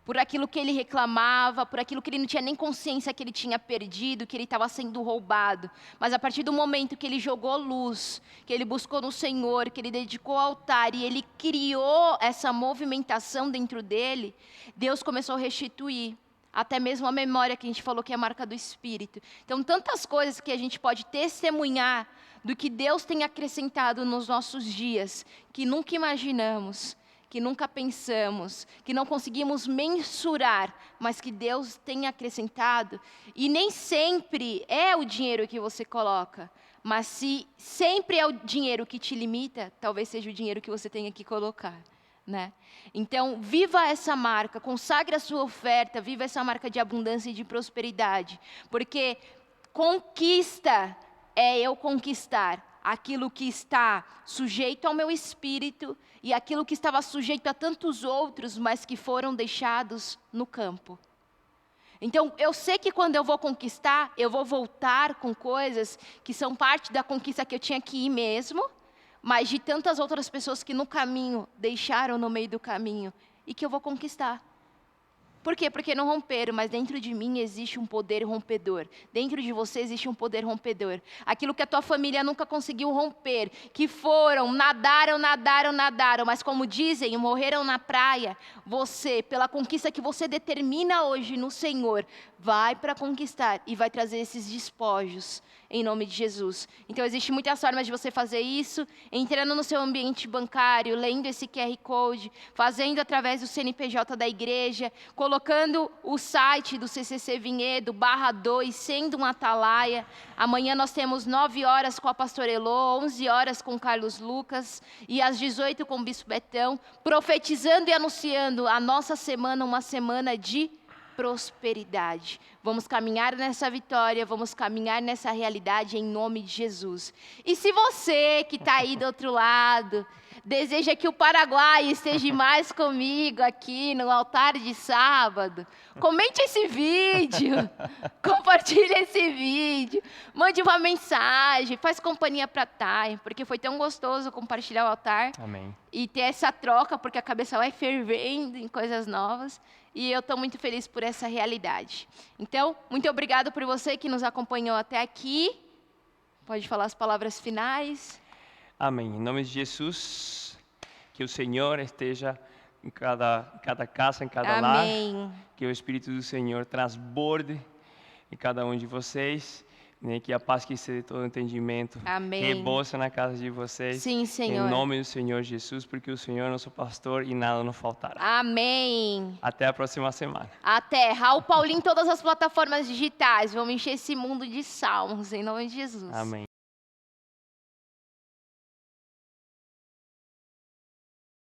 Por aquilo que ele reclamava, por aquilo que ele não tinha nem consciência que ele tinha perdido, que ele estava sendo roubado. Mas a partir do momento que ele jogou luz, que ele buscou no Senhor, que ele dedicou ao altar e ele criou essa movimentação dentro dele, Deus começou a restituir. Até mesmo a memória que a gente falou que é a marca do Espírito. Então, tantas coisas que a gente pode testemunhar do que Deus tem acrescentado nos nossos dias, que nunca imaginamos, que nunca pensamos, que não conseguimos mensurar, mas que Deus tem acrescentado. E nem sempre é o dinheiro que você coloca, mas se sempre é o dinheiro que te limita, talvez seja o dinheiro que você tenha que colocar, né? Então, viva essa marca, consagre a sua oferta, viva essa marca de abundância e de prosperidade, porque conquista é eu conquistar aquilo que está sujeito ao meu espírito e aquilo que estava sujeito a tantos outros, mas que foram deixados no campo. Então, eu sei que quando eu vou conquistar, eu vou voltar com coisas que são parte da conquista que eu tinha que ir mesmo, mas de tantas outras pessoas que no caminho deixaram no meio do caminho e que eu vou conquistar. Por quê? Porque não romperam, mas dentro de mim existe um poder rompedor. Dentro de você existe um poder rompedor. Aquilo que a tua família nunca conseguiu romper, que foram, nadaram, mas como dizem, morreram na praia, você, pela conquista que você determina hoje no Senhor, vai para conquistar e vai trazer esses despojos, em nome de Jesus. Então, existem muitas formas de você fazer isso, entrando no seu ambiente bancário, lendo esse QR Code, fazendo através do CNPJ da igreja, colocando o site do CCC Vinhedo, /2, sendo um atalaia. Amanhã nós temos 9 horas com a pastora Elô, 11 horas com o Carlos Lucas e às 18 com o Bispo Betão, profetizando e anunciando a nossa semana, uma semana de prosperidade. Vamos caminhar nessa vitória, vamos caminhar nessa realidade em nome de Jesus. E se você que está aí do outro lado, deseja que o Paraguai esteja mais comigo aqui no altar de sábado, comente esse vídeo, compartilhe esse vídeo, mande uma mensagem, faz companhia para a Thay, porque foi tão gostoso compartilhar o altar. Amém. E ter essa troca, porque a cabeça vai fervendo em coisas novas. E eu estou muito feliz por essa realidade. Então, muito obrigado por você que nos acompanhou até aqui. Pode falar as palavras finais. Amém. Em nome de Jesus, que o Senhor esteja em cada casa, em cada lar. Amém. Que o Espírito do Senhor transborde em cada um de vocês. Né, que a paz que excede todo entendimento Amém. reboça na casa de vocês. Sim, Senhor. Em nome do Senhor Jesus, porque o Senhor é nosso pastor e nada nos faltará. Amém. Até a próxima semana. Até. Raul Paulinho em todas as plataformas digitais. Vamos encher esse mundo de salmos, em nome de Jesus. Amém.